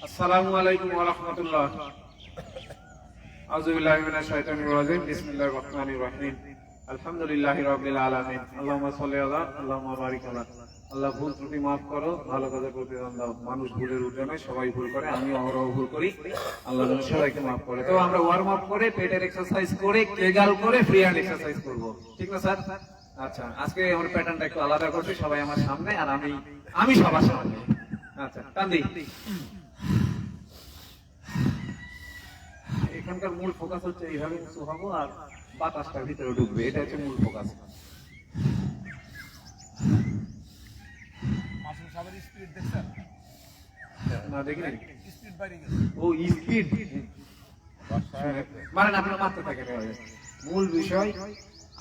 আসসালামু আলাইকুম ওয়া রাহমাতুল্লাহ। আউযু বিল্লাহি মিনাশ শাইতানির রাজিম। বিসমিল্লাহির রাহমানির রাহিম। আলহামদুলিল্লাহি রাব্বিল আলামিন। আল্লাহুম্মা সাল্লি আলা আল্লাহুম্মা বারিক আলা। আল্লাহ ভুল ত্রুটি মাফ করো, ভালো কাজের প্রতিদান দাও। মানুষ ভুলের ঊর্ধ্বে নয়, সবাই ভুল করে, আমি অহরহ ভুল করি। আল্লাহ যেন সবাইকে মাফ করে। তো আমরা ওয়ার্ম আপ করে, পেটের এক্সারসাইজ করে, কেগাল করে ফ্রি হ্যান্ড এক্সারসাইজ করব। ঠিক না স্যার? আচ্ছা, আজকে আমার প্যাটার্নটা একটু আলাদা করছি। সবাই আমার সামনে আর আমি সবার সামনে। আচ্ছা, কান্দি। এখানকার মূল ফোকাস হচ্ছে এইভাবে উঁচু হবো আর বাতাসটার ভিতরে ঢুকবে, এটা হচ্ছে মূল ফোকাস। না দেখিনি ও স্পিড মানে আপনারা মারতে থাকেন। মূল বিষয়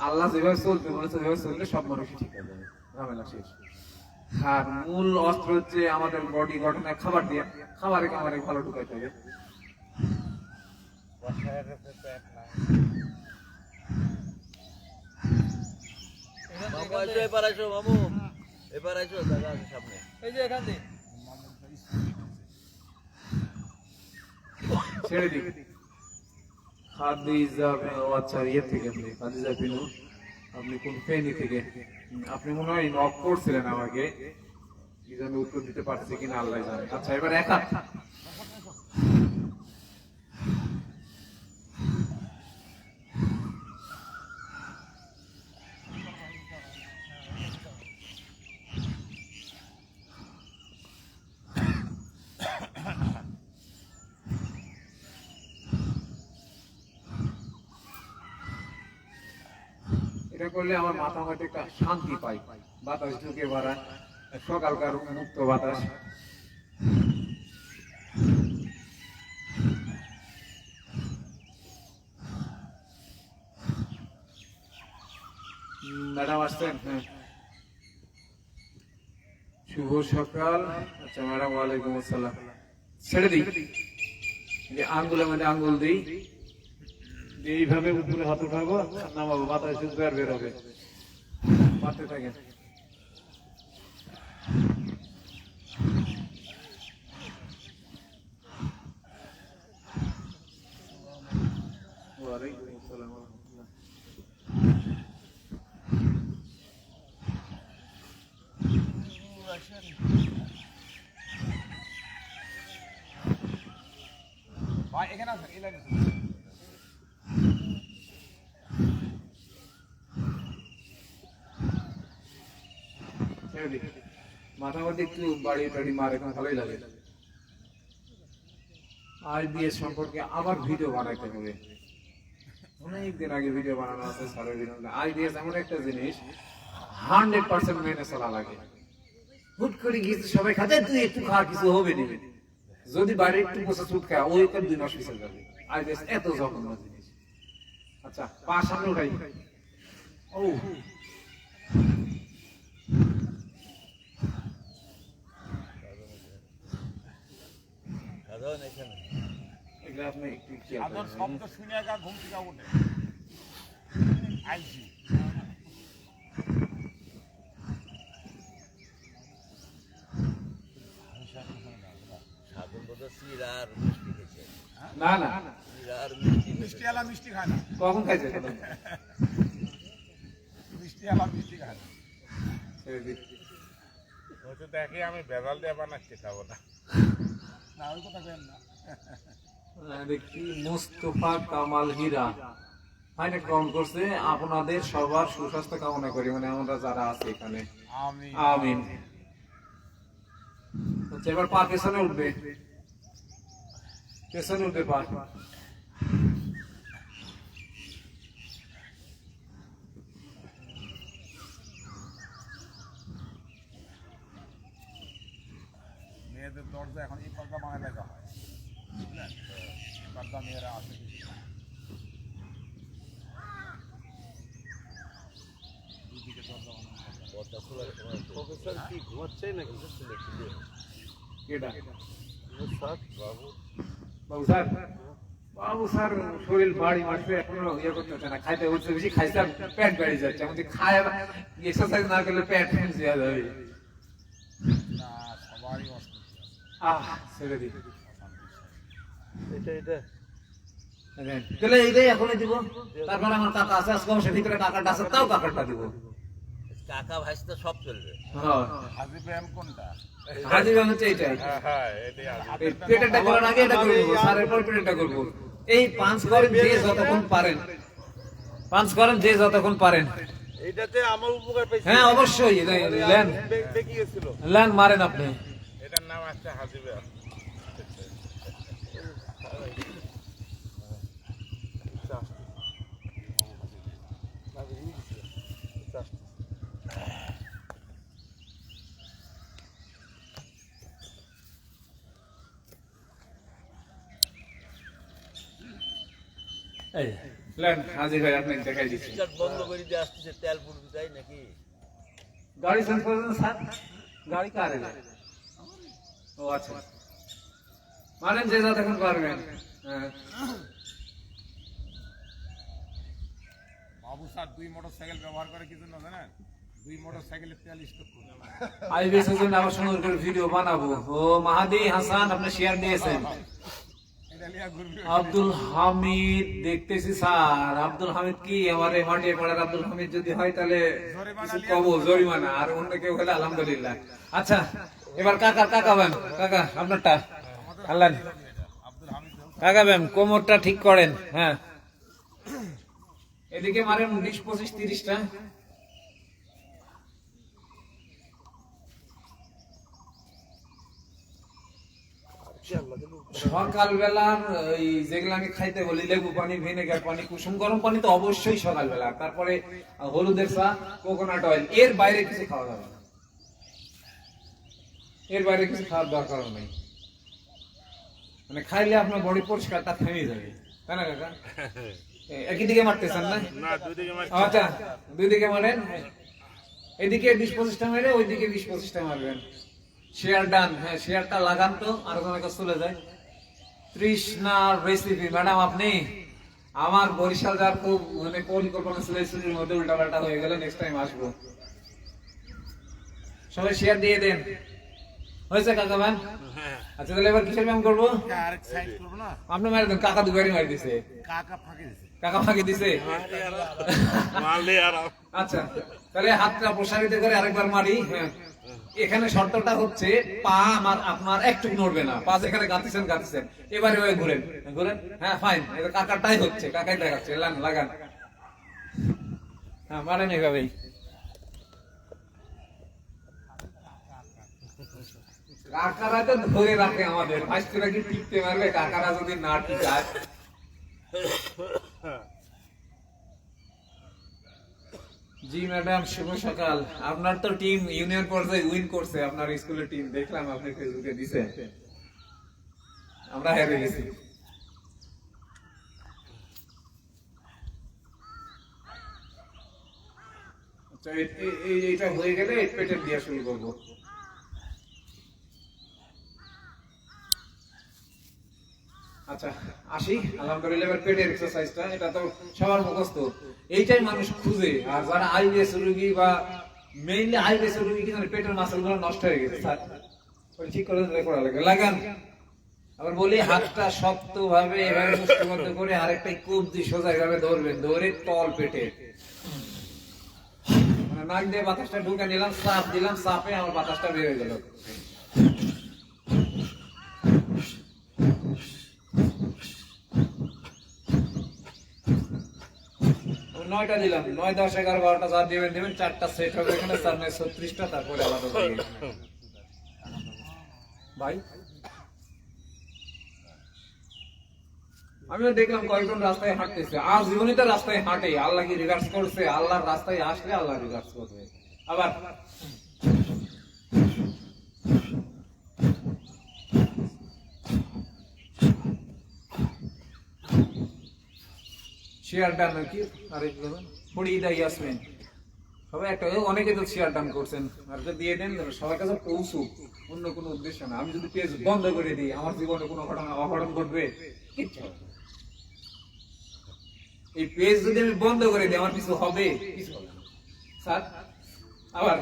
আল্লাহ যেভাবে চলতে বলেছে সেভাবে চললে সব মানুষই ঠিক হয়ে যাবে, ঝামেলা শেষ। আর মূল অস্ত্র হচ্ছে আমাদের বডি গঠনে খাবার দিয়ে, খাবারে খাবারে ভালো ঢুকাইতে হবে। ছেড়ে দিই খাদিজা। আচ্ছা, ইয়ে থেকে খাদিজা বিনু, আপনি কোন ফেনী থেকে? আপনি মনে হয় নক করছিলেন আমাকে, কি যেন উত্তর দিতে পারছি কিনা আল্লাহ জানে। আচ্ছা, এবার এক হাত। এটা করলে আমার মাথা মধ্যে একটা শান্তি পাই, বাতাস ঢুকে বাড়ায়, সকালকার মুক্ত বাতাস। ম্যাডাম আসছেন? হ্যাঁ, শুভ সকাল। আচ্ছা ম্যাডাম, ওয়ালাইকুম আসসালাম। ছেড়ে দিই, আঙ্গুলের মধ্যে আঙ্গুল দিই, এইভাবে উপরে হাত উঠাবো, নামাবো, বাতাস ঢুকবে আর বের হবে। মারতে থাকেন। ওয়ালাইকুম আসসালাম। এখানে আছে মাথা মধ্যে একটু বাড়ি টাড়ি মার, এখন ভালোই লাগে। আইবিএস সম্পর্কে আবার ভিডিও বানাইতে হবে, অনেকদিন আগে ভিডিও বানানো আছে। আইবিএস এমন একটা জিনিস 100% মেনে চলা লাগে। হুট করে গিয়েছে সবাই খাতে, তুই একটু খা, কিছু হবে না। যদি বাড়ি একটু বসে চুট খায়, ওই 2 মাস পিছিয়ে যাবে। আইবিএস এত জঘন্য জিনিস। আচ্ছা, পা সামনে উঠাই। ও না না, মিষ্টি খায় না। কখন খাইছে? মিষ্টি খায় না। দেখি আমি ভেজাল দিয়ে বানাচ্ছি, খাবো না। দেখি মুস্তফা কামাল হীরা ফাইনে গ্রহণ করছে। আপনাদের সবার সুস্বাস্থ্য কামনা করি, মানে আমরা যারা আছে এখানে, আমিন। আচ্ছা, এবার পা পেছনে উঠবে, পেছনে উঠবে পা। মেয়েদের দরজা এখন এই পর্দা বানায় দেখা হয়, বুঝলেন? পর্দা মেয়েরা আছে। প্রফেসর কি ঘুমাচ্ছে নাকি? বাবু স্যার, বাবু স্যার শরীর বাড়ি মারছে, এখনো ইয়ে করতেছে না, খাইতে উঠছে বেশি, খাইছে পেট বেড়ে যাচ্ছে। আমাদের খায় এক্সারসাইজ না করলে পেট ফেন্স দেওয়া যাবে। ছেড়ে দিই। তাহলে এইটাই এখনই দিব। তারপর আমার কাকা আছে, আজকে অবশ্যই ভিতরে কাকারটা আছে, তাও কাকারটা দিব। কাকা ভাইসতে সব চলবে। হ্যাঁ, হাজি ব্যায়াম কোনটা? হাজি ব্যায়াম হচ্ছে এইটাই। এই পেটেরটা করার আগে এটা করে দেবো, স্যারের পর পেটেরটা করবো। এই পাঁচ করেন যে যতক্ষণ পারেন, পাঁচ করেন যে যতক্ষণ পারেন। এটাতে আমার উপকার পেয়েছে। হ্যাঁ অবশ্যই, লেন বেঁকে গেছিল। লেন মারেন আপনি। এটার নাম আছে হাজি ব্যায়াম। এই লেন হাজির ভাই, আপনি দেখাই দিচ্ছি। রিচার্জ বন্ধ করে দিয়ে আসতেছে, তেল পুরবি তাই নাকি? গাড়ি চেঞ্জ করেছেন স্যার? গাড়ি কার এটা? ও আচ্ছা, মারেন যে যতক্ষণ পারবেন। হ্যাঁ বাবু স্যার 2 মোটরসাইকেল ব্যবহার করে কি জন্য জানেন? 2 মোটরসাইকেলে তেল স্টক করে। আইবিএস এর আবার সুন্দর করে ভিডিও বানাবো। ও মাহাদি হাসান, আপনি শেয়ার দিয়েছেন। এটা লিয়া ঘুরবি। আব্দুল হামিদ দেখতেছি স্যার। আব্দুল হামিদ কি আমার এই মাটির পাড়ার আব্দুল হামিদ যদি হয় তাহলে কিছু কব, জরিমানা। আর অন্য কেউ হলে আলহামদুলিল্লাহ। আচ্ছা এবার কাকা ব্যাম, কাকা আপনারটা আল্লাহ কাকা ব্যাম, কোমরটা ঠিক করেন। হ্যাঁ এদিকে মারেন 20, 25, 30টা। সকালবেলার ওই যেগুলো আমি খাইতে বলি, লেবু পানি, ভিনেগার পানি, কুসুম গরম পানি তো অবশ্যই সকালবেলা। তারপরে হলুদের চা, কোকোনাট অয়েল, এর বাইরে কিছু খাওয়া যাবে না। এর বাইরে কিছু খাওয়ার দরকার নেই। মানে খাইলে আপনার বডি পরিষ্কারটা থেমে যাবে, তাই না কাকা? একই দিকে মারতেছেন না? না, দুই দিকে মারছি। আচ্ছা দুই দিকে মারেন। এদিকে 20-25টা মেরে ওইদিকে 20-25টা মারবেন। Share done. হ্যাঁ শেয়ারটা লাগান তো, আর কোনো কাজ চলে যায়। তৃষ্ণার রেসিপি ম্যাডাম, আপনি আমার বরিশাল যাওয়ার খুব মানে পরিকল্পনা ছিল, ছুটির মধ্যে উল্টাপাল্টা হয়ে গেলে নেক্সট টাইম আসবো। সবাই শেয়ার দিয়ে দেন। হয়েছে কাকা ম্যাম? আচ্ছা তাহলে এবার কিসের ম্যাম করবো? আরেক সাইড করব না? আপনি মারি দেন। কাকা দুবারই মারি দিছে। কাকা ফাঁকি দিছে। কাকা ফাঁকি দিছে। মারলে আর আচ্ছা তাহলে হাতটা প্রসারিত করে আরেকবার মারি। হ্যাঁ এখানে শর্তটা হচ্ছে পা আমার আপনার একটু নড়বে না। পা যেখানে গাঁথিছেন এবারে ওই ঘুরেন। হ্যাঁ ফাইন, এটা কাকারটাই হচ্ছে, কাকাই দেখাচ্ছে। লাগান। হ্যাঁ মারেন এভাবেই। কাকারা তো ধরে রাখে আমাদের, ভাইস্তিরা কি টিকতে পারবে? কাকারা যদি না টিকায়। জি ম্যাডাম শুভ সকাল। আপনার তো টিম ইউনিয়ন পর্যায়ে উইন করছে, আপনার স্কুলের টিম দেখলাম আপনি ফেসবুকে দিছে। আমরা হেরে গেছি। আচ্ছা এইটা হয়ে গেলে পেটের দিয়া শুরু করবো। আচ্ছা আসি, আলহামদুলিল্লাহ। এবার পেটের এক্সারসাইজটা, এটা তো সবার মুখস্থ, এইটাই মানুষ খুঁজে। আর যারা আইবিএস রোগী বা মেইনলি আইবিএস রোগী কি জানে, পেটের মাসল গুলো নষ্ট হয়ে গেছে স্যার, ওই ঠিক করে করা লাগে। লাগান। আবার বলি হাতটা শক্ত ভাবে এভাবে মুষ্টিবদ্ধ করে আরেকটা কবজি সোজা এভাবে ধরবেন, ধরে তল পেটে মানে নাক দিয়ে বাতাসটা ঢুকে নিলাম, চাপ দিলাম, চাপে আমার বাতাসটা বের হয়ে গেল। নয়টা দিলাম, 9, 10, 11, 12টা যা দিবেন 4টা সেট হবে এখানে, 4, 9, 36টা, তারপরে আলাদা ভাই। আমিও দেখলাম কয়েকজন রাস্তায় হাঁটতেছে, আর জীবনে তো রাস্তায় হাঁটে। আল্লাহ কি রিভার্স করছে? আল্লাহর রাস্তায় আসলে আল্লাহ রিভার্স করবে। আবার শেয়ার ডান নাকি আরেক পড়িয়ে দেয় ইয়াসমিন। সবাই একটা, অনেকে তো শেয়ার ডান করছেন, আর দিয়ে দেন সবার কাছে পৌঁছুক, অন্য কোনো উদ্দেশ্য না। আমি যদি পেজ বন্ধ করে দিই, আমার জীবনে কোনো ঘটনা অঘটন ঘটবে? এই পেজ যদি আমি বন্ধ করে দিই, আমার কিছু হবে? কিছু হবে না স্যার। আবার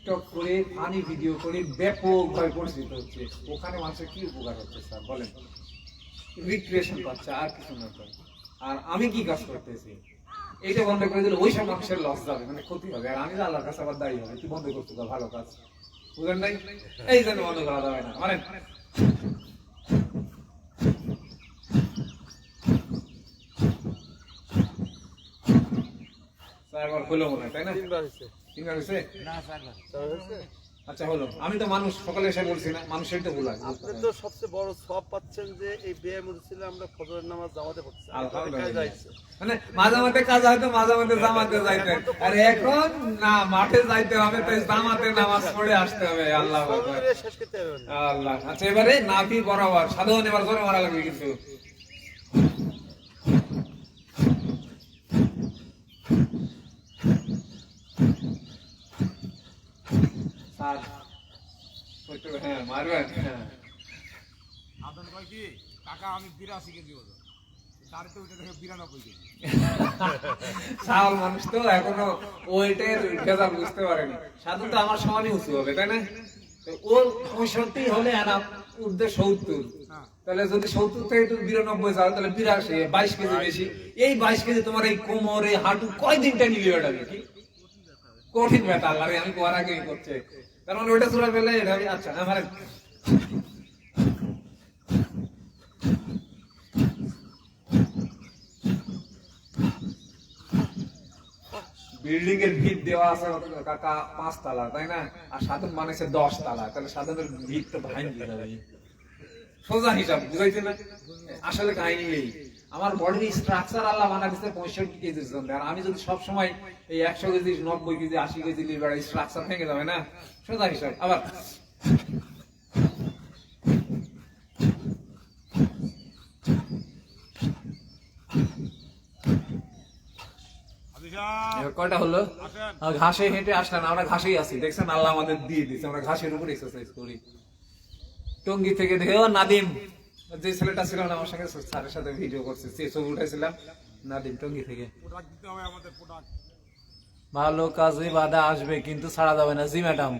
টিকটক করে ফানি ভিডিও করে ব্যাপকভাবে পরিচিত হচ্ছে, ওখানে মানুষের কি উপকার হচ্ছে স্যার বলেন? রিক্রিয়েশন পাচ্ছে, আর কিছু না তো। আর আমি কি কাজ করতেছি, এইটা বন্ধ করে দিলে ওই সব মানুষের লস যাবে, মানে ক্ষতি হবে, আর আমি যে আল্লাহর কাছে আবার দায়ী হবে, তুই বন্ধ করতে তো ভালো কাজ, বুঝলেন নাই? এই জন্য বন্ধ করা যাবে না, মানে একবার হলো মনে হয়, তাই না? তিনবার হয়েছে। তিনবার হয়েছে? না স্যার না। চার হয়েছে? আচ্ছা হলো, আমি তো মানুষ, সকালে এসে বলছি না, মানুষের তো ভুল হয়। আপনি তো সবচেয়ে বড় সব পাচ্ছেন যে এই ব্যায়ামের ছিল আমরা ফজরের নামাজ জামাতে পড়ছি। আলহামদুলিল্লাহ। মানে মাঝে মাঝে কাজ হয়তো, মাঝে মাঝে জামাতে যাইতে, আর এখন না মাঠে যাইতে হবে, তাই জামাতে নামাজ পড়ে আসতে হবে। আল্লাহ আকবার। শেষ করতে হবে না। আল্লাহ। আচ্ছা এবারে নাভি বরাবর সাধারণ, এবার জোরে মারা লাগবে কিন্তু। স্যার একটু হ্যাঁ মারবেন, হ্যাঁ। আদন কয় কি কাকা আমি 82 কেজি ওজন, তার তো ওইটা দেখে 92 কেজি। সাল মানুষ তো এখনো ওইটার ভেজাল বুঝতে পারেনি। সাধু তো আমার সমানই উঁচু হবে, তাই না? তো ওর 65 হলে আনা ঊর্ধ্বে 70, তাহলে যদি 70 থেকে তুমি 92 যাও, তাহলে 82, 22 কেজি বেশি। এই 22 কেজি তোমার এই কোমরে হাঁটু কয়দিন টানি লিয়ে ওঠাবে? কি কঠিন ব্যাপার, আল্লাহ আমি কোয়ার আগেই করছে, তার মানে ওইটা চূড়া ফেলে এটা। আচ্ছা আমার বিল্ডিং এর ভিত দেওয়া আছে কাকা 5 তলা, তাই না? আর সাধন মানেছে 10 তলা, তাহলে সাধনের ভিত তো ভাঙি যাবে। সোজা হিসাব, বুঝাইছে না? আসলে কাহিনী এই, আমার বডির স্ট্রাকচার আল্লাহ বানা দিচ্ছে 65 কেজির জন্য, আর আমি যদি সব সময় এই 100 KG 90 KG 80 KG liver structure ভেঙে যাবে না? সোজা হিসাব। আবার এবার কয়টা হলো? ঘাসে হেঁটে আসলেন, আমরা ঘাসেই আছি, দেখছেন আল্লাহ আমাদের দিয়ে দিচ্ছে, আমরা ঘাসের উপর এক্সারসাইজ করি। টঙ্গী থেকে দেখে ও নাদিম, যে ছেলেটা ছিল না আমার সঙ্গে স্যারের সাথে ভিডিও করছে, সে ছবি উঠেছিলাম, নাদিম টঙ্গী থেকে। প্রোডাক্ট দিতে হবে আমাদের, প্রোডাক্ট। ভালো কাজে বাধা আসবে কিন্তু ছাড়া যাবে না। জি ম্যাডাম,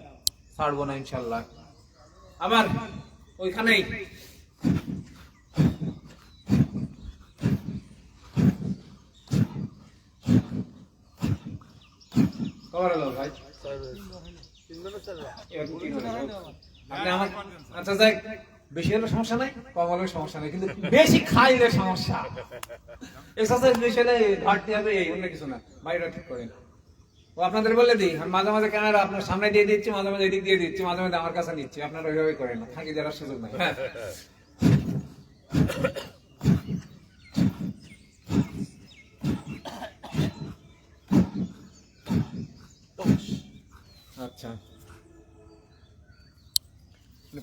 ছাড়বো না ইনশাল্লাহ। আবার ওইখানেই কবার হলো ভাই? তিনজনের চারবার। এবার কি করে? আপনি আমার আচ্ছা যাই, বেশি হলে সমস্যা নাই, কম হলে সমস্যা নাই, কিন্তু বেশি খাইলে সমস্যা। এক্সারসাইজ বেশি হলে ঘাটতি হবে, এই অন্য কিছু না। বাইরে ঠিক করেন। ও আপনাদের বলে দিই, আমি মাঝে মাঝে ক্যামেরা আপনার সামনে দিয়ে দিচ্ছি, মাঝে মাঝে এদিক দিয়ে দিচ্ছি, মাঝে মাঝে আমার কাছে নিচ্ছি, আপনারা ওইভাবে করেন না, ফাঁকি দেওয়ার সুযোগ নাই। হ্যাঁ আচ্ছা,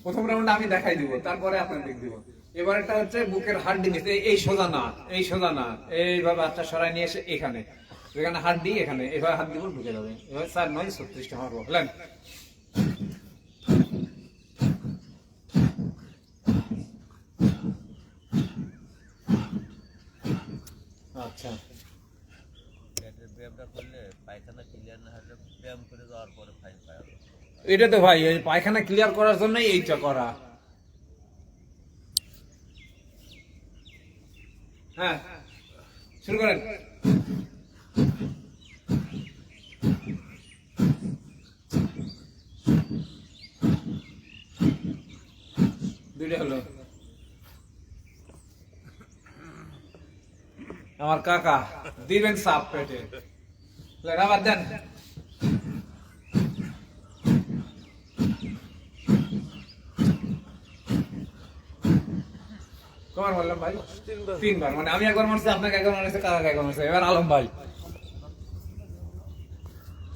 প্রথম রাউন্ড আমি দেখাই দিব, তারপরে আপনাদের দিব। এবার এটা হচ্ছে বুকের হাড্ডি নিচে, এই সোজা না, এই সোজা না, এইভাবে আচ্ছা সরাই নিয়ে এসে এখানে, এখানে হাড্ডি, এখানে এভাবে হাত দিব, ঢুকে যাবে। এবার 4 9 36টা মারবো, বুঝলেন? আচ্ছা পেটের ব্যায়ামটা করলে পায়খানা ক্লিয়ার না হলে ব্যায়াম করে যাওয়ার পরে ফাইন পাওয়া যাবে। এটা তো ভাই এই পায়খানা ক্লিয়ার করার জন্যই এইটা করা। হ্যাঁ শুরু করেন। দুইটা হলো। আমার কাকা দিবেন সাপ পেটে, আবার দেন। কবার বললাম ভাই? 3বার। মানে আমি একবার মারছি, আপনাকে একবার মারছে, কাকাকে একবার মারছে, এবার আলম ভাই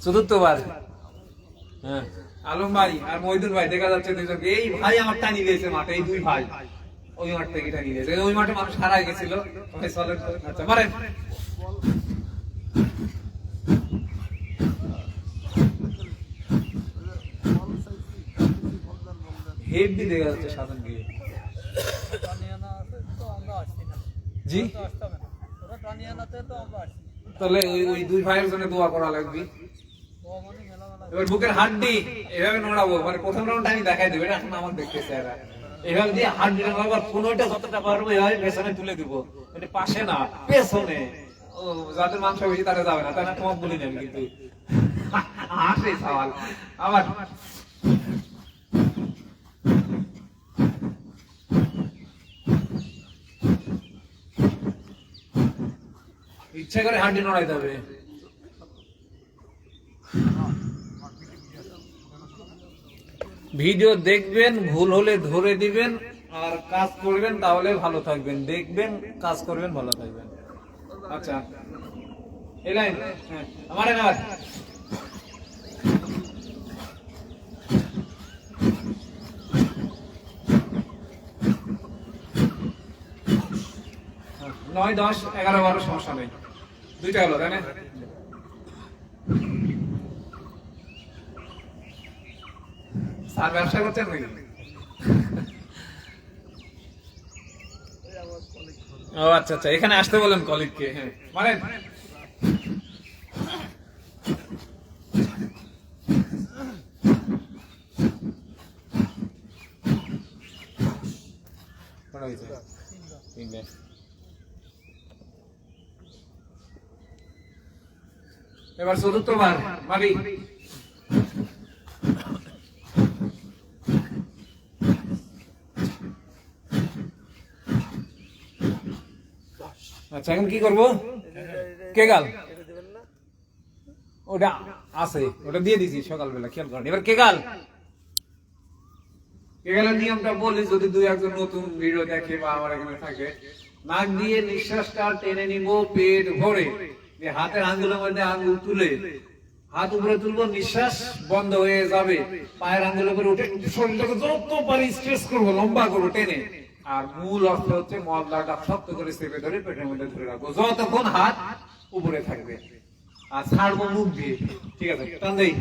4বার। হ্যাঁ আলম ভাই আর মহিদুল ভাই দেখা যাচ্ছে দুইজনকে। এই ভাই আমার টানি দিয়েছে মাঠে, এই 2 ভাই ওই মাঠ থেকে টানি দিয়েছে। ওই মাঠে মানুষ হারাই গেছিল। আচ্ছা মারেন। হেভি দেখা যাচ্ছে সাধন গিয়ে। জি তাহলে ওই 2 ভাইয়ের জন্য দোয়া করা লাগবে। এবার বুকের হাড্ডি এভাবে নড়াবো, মানে প্রথম রাউন্ড আমি দেখাই দেবো, এটা এখন আমার দেখতেছে এরা এভাবে দিয়ে হাড্ডি নড়াবার কোনোটা যতটা পারবো এভাবে পেছনে তুলে দিব, এটা পাশে না পেছনে। ও যাদের মাংস বেশি তারা যাবে না, তারা তোমাকে বলি না কিন্তু আসে সওয়াল আবার ইচ্ছা করে হাড্ডি নড়াইতে হবে। ভিডিও দেখবেন, ভুল হলে ধরে দিবেন, আর কাজ করবেন তাহলে ভালো থাকবেন। দেখবেন, কাজ করবেন, ভালো থাকবেন। আচ্ছা এই লাইন আমার এনার নয় 10 11 12 সমস্যা নেই, দুইটা হলো তাই না? স্যার ব্যবসা করছেন নাকি? ও আচ্ছা আচ্ছা, এখানে আসতে বলেন কলিগকে। হ্যাঁ মানে এবার চতুর্থবার মারি। আচ্ছা এখন কি করবো? কে গাল ওটা আছে, ওটা দিয়ে দিছি সকালবেলা, খেয়াল করেন। এবার কে গাল, কে গালের নিয়মটা বলি, যদি দুই একজন নতুন ভিডিও দেখে বা আমার এখানে থাকে। নাক দিয়ে নিঃশ্বাসটা টেনে নিব পেট ভরে, হাতের আঙ্গুলের মধ্যে আঙ্গুল তুলে হাত উপরে তুলবো, নিঃশ্বাস বন্ধ হয়ে যাবে, পায়ের আঙ্গুলের উপরে উঠে শরীরটাকে যত পারি স্ট্রেস করবো, লম্বা করবো টেনে। আর মূল অর্থ হচ্ছে মদলাটা শক্ত করে চেপে ধরে পেটের মধ্যে ধরে রাখবো যতক্ষণ হাত উপরে থাকবে, আর ছাড়বো মুখ দিয়ে। ঠিক আছে, টান দেই।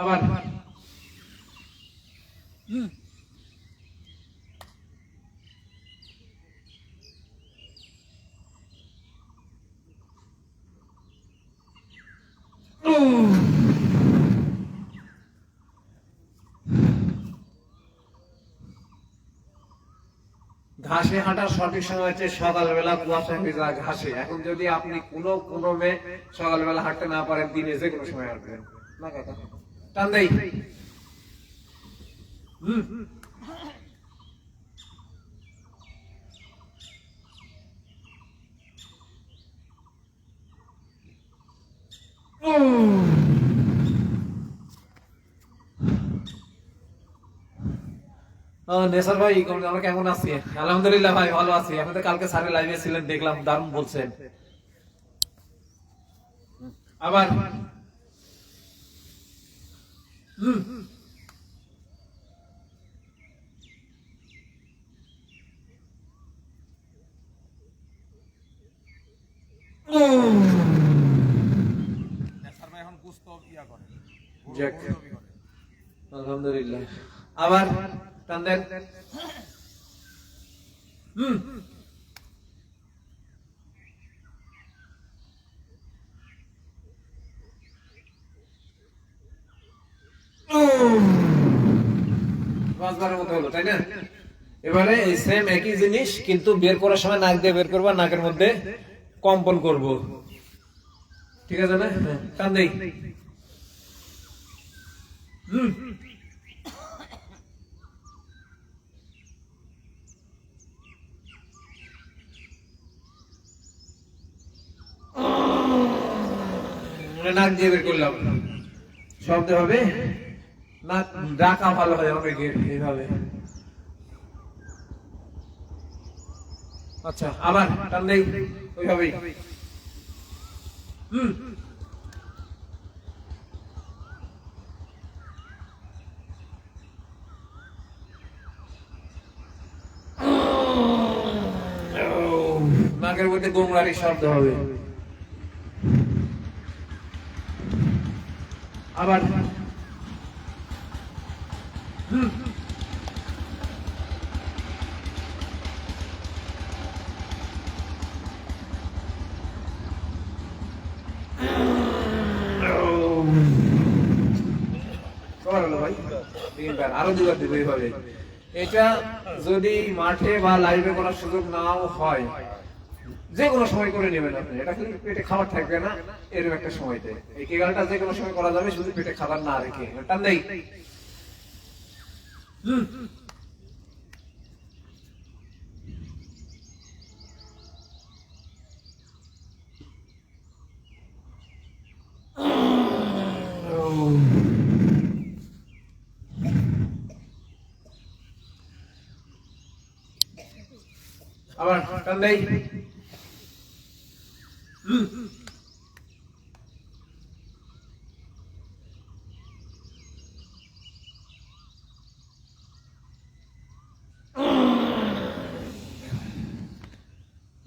আবার ঘাসে হাঁটার সঠিক সময় হচ্ছে সকালবেলা, কুয়াশা ভেজা ঘাসে। এখন যদি আপনি কোনো ক্রমে সকালবেলা হাঁটতে না পারেন, দিনে যে কোনো সময় হাঁটবেন না কাকা। টান দেই। নেসার ভাই আমরা কেমন আছি? আলহামদুলিল্লাহ ভাই ভালো আছি। আপনি তো কালকে স্যারের লাইভে ছিলেন, দেখলাম দারুণ বলছেন। আবার স্যার ভাই এখন গুস্ত ইয়া করে, যাক, আলহামদুলিল্লাহ। আবার টান দেন। পাঁচবারের মতো হলো তাই না? এবারে এই সেম একই জিনিস, কিন্তু বের করার সময় নাক দিয়ে বের করবো, নাকের মধ্যে কম্পন করব। ঠিক আছে না? টান দেই। নাক দিয়ে বের করলাম, শব্দ হবে, নাক ডাকা ভালো হয় অনেকের এইভাবে। আচ্ছা আবার টান দেই ওইভাবেই। নাকের মধ্যে গোমরারি শব্দ হবে। আবার আরো দুবার দেবো এইভাবে। এটা যদি মাঠে বা লাইভে করার সুযোগ নাও হয়, যে কোনো সময় করে নেবেন আপনি। এটা কিন্তু পেটে খাবার থাকবে না এরকম একটা সময়তে। এই কেগালটা যে কোনো সময় করা যাবে, শুধু পেটে খাবার না রেখে। টান দেই। আবার টান দেই।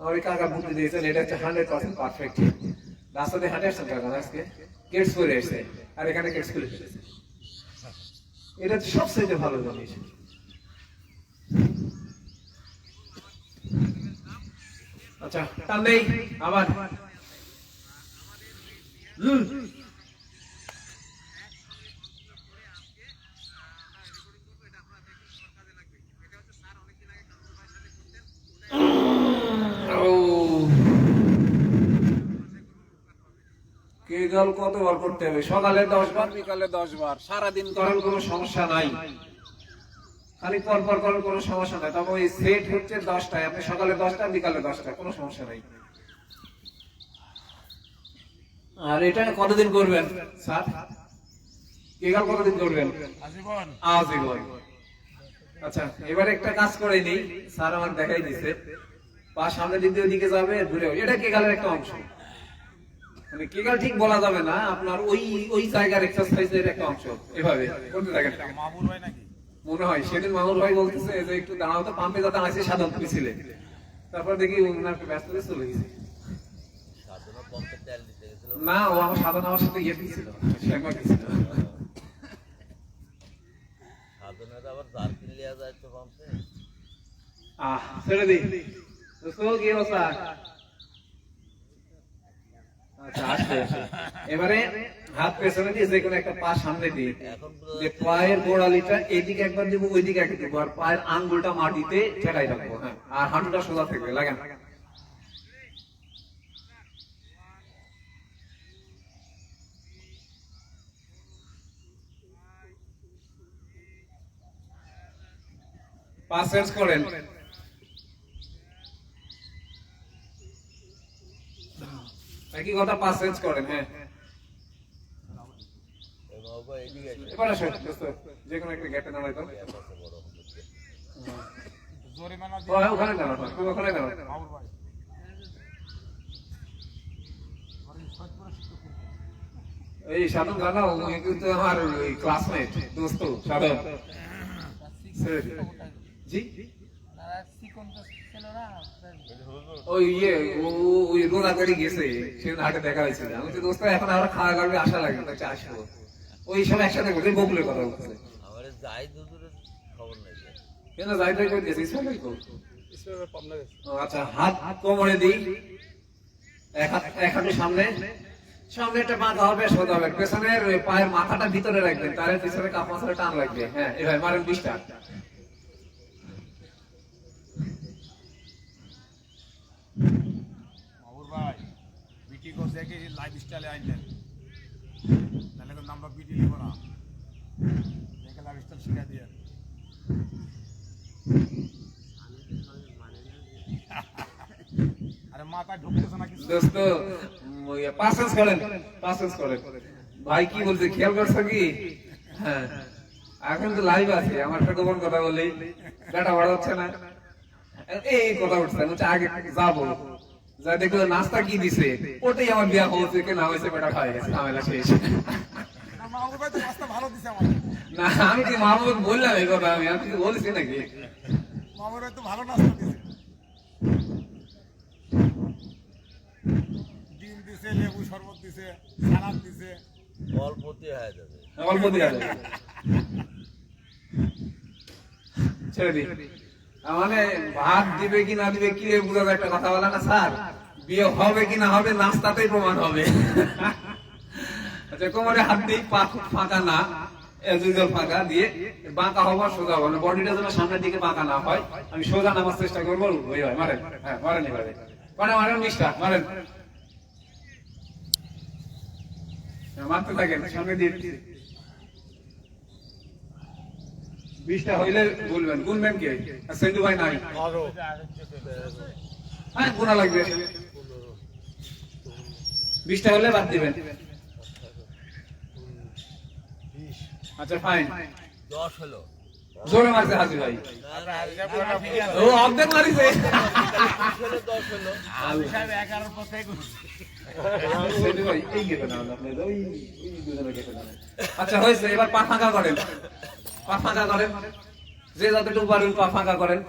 আমার এই কাকা বুদ্ধি দিয়েছেন, এটা হচ্ছে 100% পারফেক্ট। রাস্তাতে হাঁটে আসছেন কাকা আজকে, গেটস করে এসছে, আর এখানে গেটস খুলে এসেছে। এটা হচ্ছে সবচেয়ে ভালো জিনিস। আচ্ছা টান দেই আবার। কেগাল কতবার করতে হবে? সকালে 10 বার, বিকালে 10 বার, সারাদিন করার কোনো সমস্যা নাই। খালি পরপর করার কোনো সমস্যা নাই। তবে ওই সেট হচ্ছে 10টায়, আপনি সকালে 10টা, বিকালে 10টা, কোনো সমস্যা নাই। আর এটা কতদিন করবেন স্যার? কেগাল কতদিন করবেন? আজীবন। আজীবন। আচ্ছা এবারে একটা কাজ করে নেই, স্যার আমার দেখাই দিছে। পা সামনে দ্বিতীয় দিকে যাবে, ঘুরে। এটা কেগালের একটা অংশ। মানে কেগাল ঠিক বলা যাবে না, আপনার ওই জায়গার এক্সারসাইজের একটা অংশ। এভাবে করতে থাকেন। মামুর ভাই নাকি? মনে হয় সেদিন মামুর ভাই বলতেছে যে একটু দাঁড়াও তো, পাম্পে যা দাঁড়াইছে সাধারণ ছিলেন। তারপর দেখি ওনাকে ব্যস্ত হয়ে চলে গেছে। সাধনা পম্পে তেল দিতে গেছিল। না, ও আমার সাধারণ আমার সাথে ইয়ে দিয়েছিল, শ্যামা দিয়েছিল। সাধনাতে আবার জার্কিন লিয়া যায় তো পাম্পে। ছেড়ে দিই। দোস্ত কি অবস্থা? আচ্ছা আসবে। এবারে হাত পেছনে দিয়ে যে কোনো একটা পা সামনে দিই, যে পায়ের গোড়ালিটা এইদিকে একবার দিব, ওইদিকে একবার দিব, আর পায়ের আঙ্গুলটা মাটিতে ঠেকাই রাখবো। হ্যাঁ, আর হাঁটুটা সোজা থাকবে। লাগান। পা সেন্স করেন। একই কথা, পা সেন্স করেন। হ্যাঁ বাবা এদিকে আসে। এবার আসেন দোস্ত, যে কোনো একটা গেটে দাঁড়াই তো। জরিমানা ও, ওখানে দাঁড়াও, তুমি ওখানে দাঁড়াও। মামুর ভাই। আমার এই সৈয়দপুরে শিক্ষক। এই সাধন জানাও, উনি কিন্তু আমার ক্লাসমেট, দোস্ত সাধন। জি ওই ওই রোজা করে গেছে, সে হাটে দেখা হয়েছিল। আমি তো দোস্ত এখন আরো খাওয়া খাবে আশা লাগে, তাই আসবো। ওই সব একসাথে বসে বকুলের কথা বলতেছে। আমার যাই দুদূরের খবর নাই। কেন যাই তাই করে গেছে? ইসমাইল কো? ইসলামের পাবনা গেছে। আচ্ছা হাত কোমরে দিই, এক হাতে সামনে, সামনে একটা মাথা হবে, সোজা হবে। পেছনের ওই পায়ের মাথাটা ভিতরে রাখবেন, তার পিছনে কাপ মাথাটা টান লাগবে। হ্যাঁ এভাবে মারেন 20টা। মামুর ভাই বিটি করছে কি লাইফ স্টাইলে আইলেন, তাহলে কিন্তু আমরা বিটি নিব না। দেখে লাইফ স্টাইল শিখা দিয়ে আরে মাথায় ঢুকতেছে না কিছু। দোস্ত পাসেন্স করেন, পাসেন্স করেন। ভাই কি বলছে খেয়াল করছো কি? হ্যাঁ এখন তো লাইভ আছে, আমার একটা গোপন কথা বলি, বেটা বড় হচ্ছে না, এই কথা উঠছে হচ্ছে আগে যাবো, যা দেখলো নাস্তা কি দিছে, ওটাই আমার বিয়া হয়েছে কি না হয়েছে, বেটা খাওয়া গেছে, ঝামেলা শেষ। না মামুর ভাই তো রাস্তা ভালো দিছে আমাদের। না আমি কি মা বাবাকে বললাম এই কথা? আমি কিছু বলছি নাকি? মামুর ভাই তো ভালো নাস্তা দিছে। দিছে, লেবু শরবত দিছে, সালাদ দিছে। অল্পতে হয়ে যাবে। অল্প দিয়ে আছে। ছেড়ে দিই। মানে ভাত দিবে কি না দিবে কি বুঝাবে একটা কথা বলে না স্যার, বিয়ে হবে কি না হবে নাস্তাতেই প্রমাণ হবে। আচ্ছা কোমরে হাত দিই, পা ফাঁকা না, দুইজন ফাঁকা দিয়ে বাঁকা হবো সোজা হবো, বডিটা যেন সামনের দিকে বাঁকা না হয়। আমি সোজা নামার চেষ্টা করবো, ওই হয় মারেন, হ্যাঁ মারেন এবারে, মানে মারেন মিষ্টা মারেন, মারতে থাকেন সামনে দিয়ে। 20টা হইলে বলবেন, গুনবেন কে? সেন্টু ভাই নাই, হ্যাঁ গুনা লাগবে। 20টা হলে বাদ দিবেন। আচ্ছা ফাইন, 10 হলো। জোরে মারছে হাজি ভাই, ও অর্ধেক মারিছে। 10 হলো। সেন্টু ভাই এই গেছে না আপনাদের, ওই দুজনে গেছে না। আচ্ছা হয়েছে, এবার পা ফাঁকা করেন, পা ফাঁকা করেন, যে যতটুকু পারেন পা ফাঁকা করেন।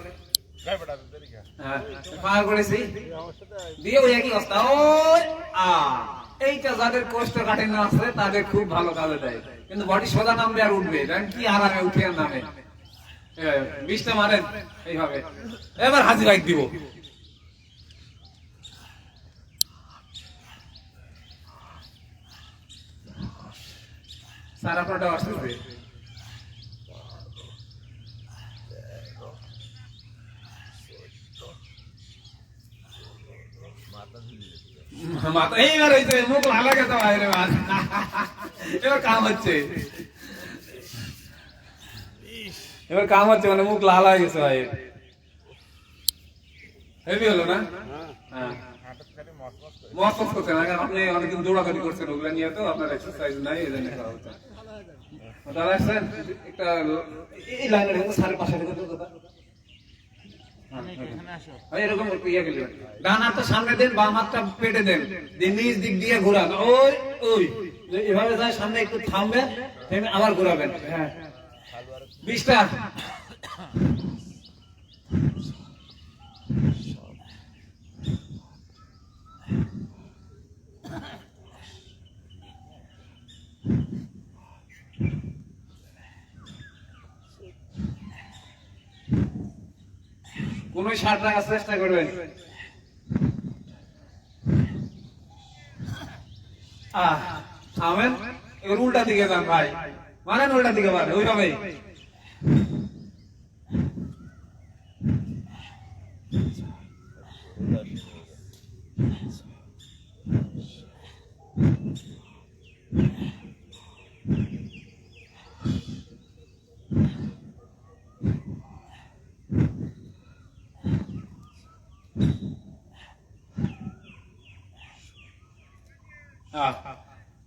হ্যাঁ ফাঁকা করেছি দিয়ে ওই একই অবস্থা। ওই এইটা যাদের কোষ্ঠ কাঠিন্য আছে তাদের খুব ভালো কাজে দেয়, কিন্তু বডি সোজা নামবে আর উঠবে, দেখেন কি আরামে উঠে আর নামে। 20টা মারেন এইভাবে। এবার হাজি বাইক দিব, সারা প্রোটা আসতেছে। মাথা এইবার হয়েছে, মুখ লালা গেছে বাইরে, এবার কাম হচ্ছে, এবার কাম হচ্ছে, মানে মুখ লাল হয়ে গেছে ভাই। হেভি হলো না? হ্যাঁ মস্ত করছে না, কারণ আপনি অনেকদিন দৌড়াদৌড়ি করছেন, ওগুলো নিয়ে তো আপনার এক্সারসাইজ নাই, এই জন্য করা হচ্ছে। দাদা আসছেন একটা এই লাইনের 5.5 টাকা তো দাদা। এরকম ইয়ে গেল, ডান হাতটা সামনে দেন, বাম হাতটা পেটে দেন, দিয়ে নিচ দিক দিয়ে ঘোরান, ওই ওই এভাবে যায়, সামনে একটু থামবেন, থেমে আবার ঘোরাবেন। হ্যাঁ 20টা। কোন 60 রাখার চেষ্টা করবেন। থামেন, এবার উল্টা দিকে যান ভাই, মানেন উল্টা দিকে মারেন, ওইভাবেই।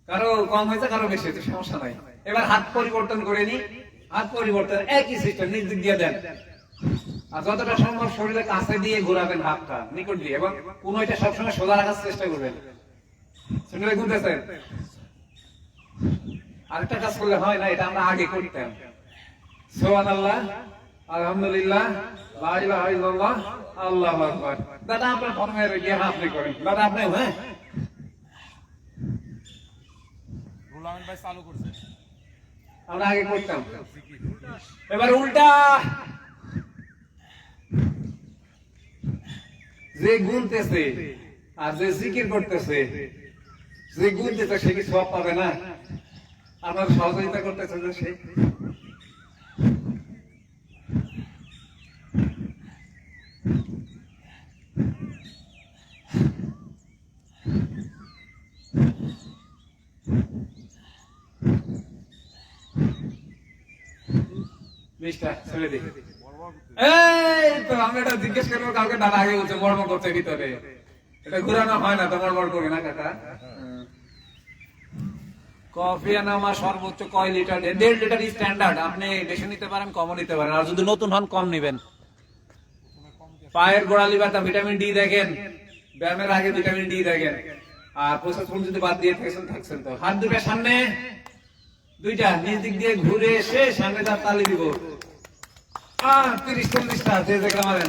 কারো কম হয়েছে, কারো বেশি হয়েছে, সমস্যা নাই। এবার হাত পরিবর্তন করে নি, হাত পরিবর্তন একই সিস্টেম, নিজ দিক দিয়ে দেন, আর যতটা সম্ভব শরীরের কাছে দিয়ে ঘোরাবেন, হাতটা নিকট দিয়ে, এবং কোনোটা সবসময় সোজা রাখার চেষ্টা করবেন। শুনলে ঘুরতেছেন? আরেকটা কাজ করলে হয় না, এটা আমরা আগে করতাম। সুবহানাল্লাহ, আলহামদুলিল্লাহ, লা ইলাহা ইল্লাল্লাহ, আল্লাহু আকবার। দাদা আপনার ধর্মের ইয়ে আপনি করেন, দাদা আপনি, হ্যাঁ রুলামেন ভাই চালু করছে, আমরা আগে করতাম। এবার উল্টা, যে গুনতেছে আর যে জিকির করতেছে, যে গুনতেছে সে কি সওয়াব পাবে না? আপনার সহযোগিতা করতেছে যে সে, ছেড়ে দিই। এই তো আমি এটা জিজ্ঞেস করবো, কালকে দাদা আগে বলছে মর্ম করছে ভিতরে, এটা ঘুরানো হয় না তো, মরমর করি না কাকা। কফি আনামা সর্বোচ্চ কয় লিটার? 1.5 litre standard. আপনি বেশি নিতে পারেন, কমও নিতে পারেন, আর যদি নতুন হন কম নিবেন। পায়ের গোড়ালি ব্যথা, ভিটামিন ডি দেখেন, ব্যায়ামের আগে ভিটামিন ডি দেখেন, আর প্রসেস ফুড যদি বাদ দিয়ে থাকছেন তো। হাত দুটো সামনে, দুইটা নিচ দিক দিয়ে ঘুরে এসে সামনে তার তালি দিব। 30-40টা যে দেখে মারেন।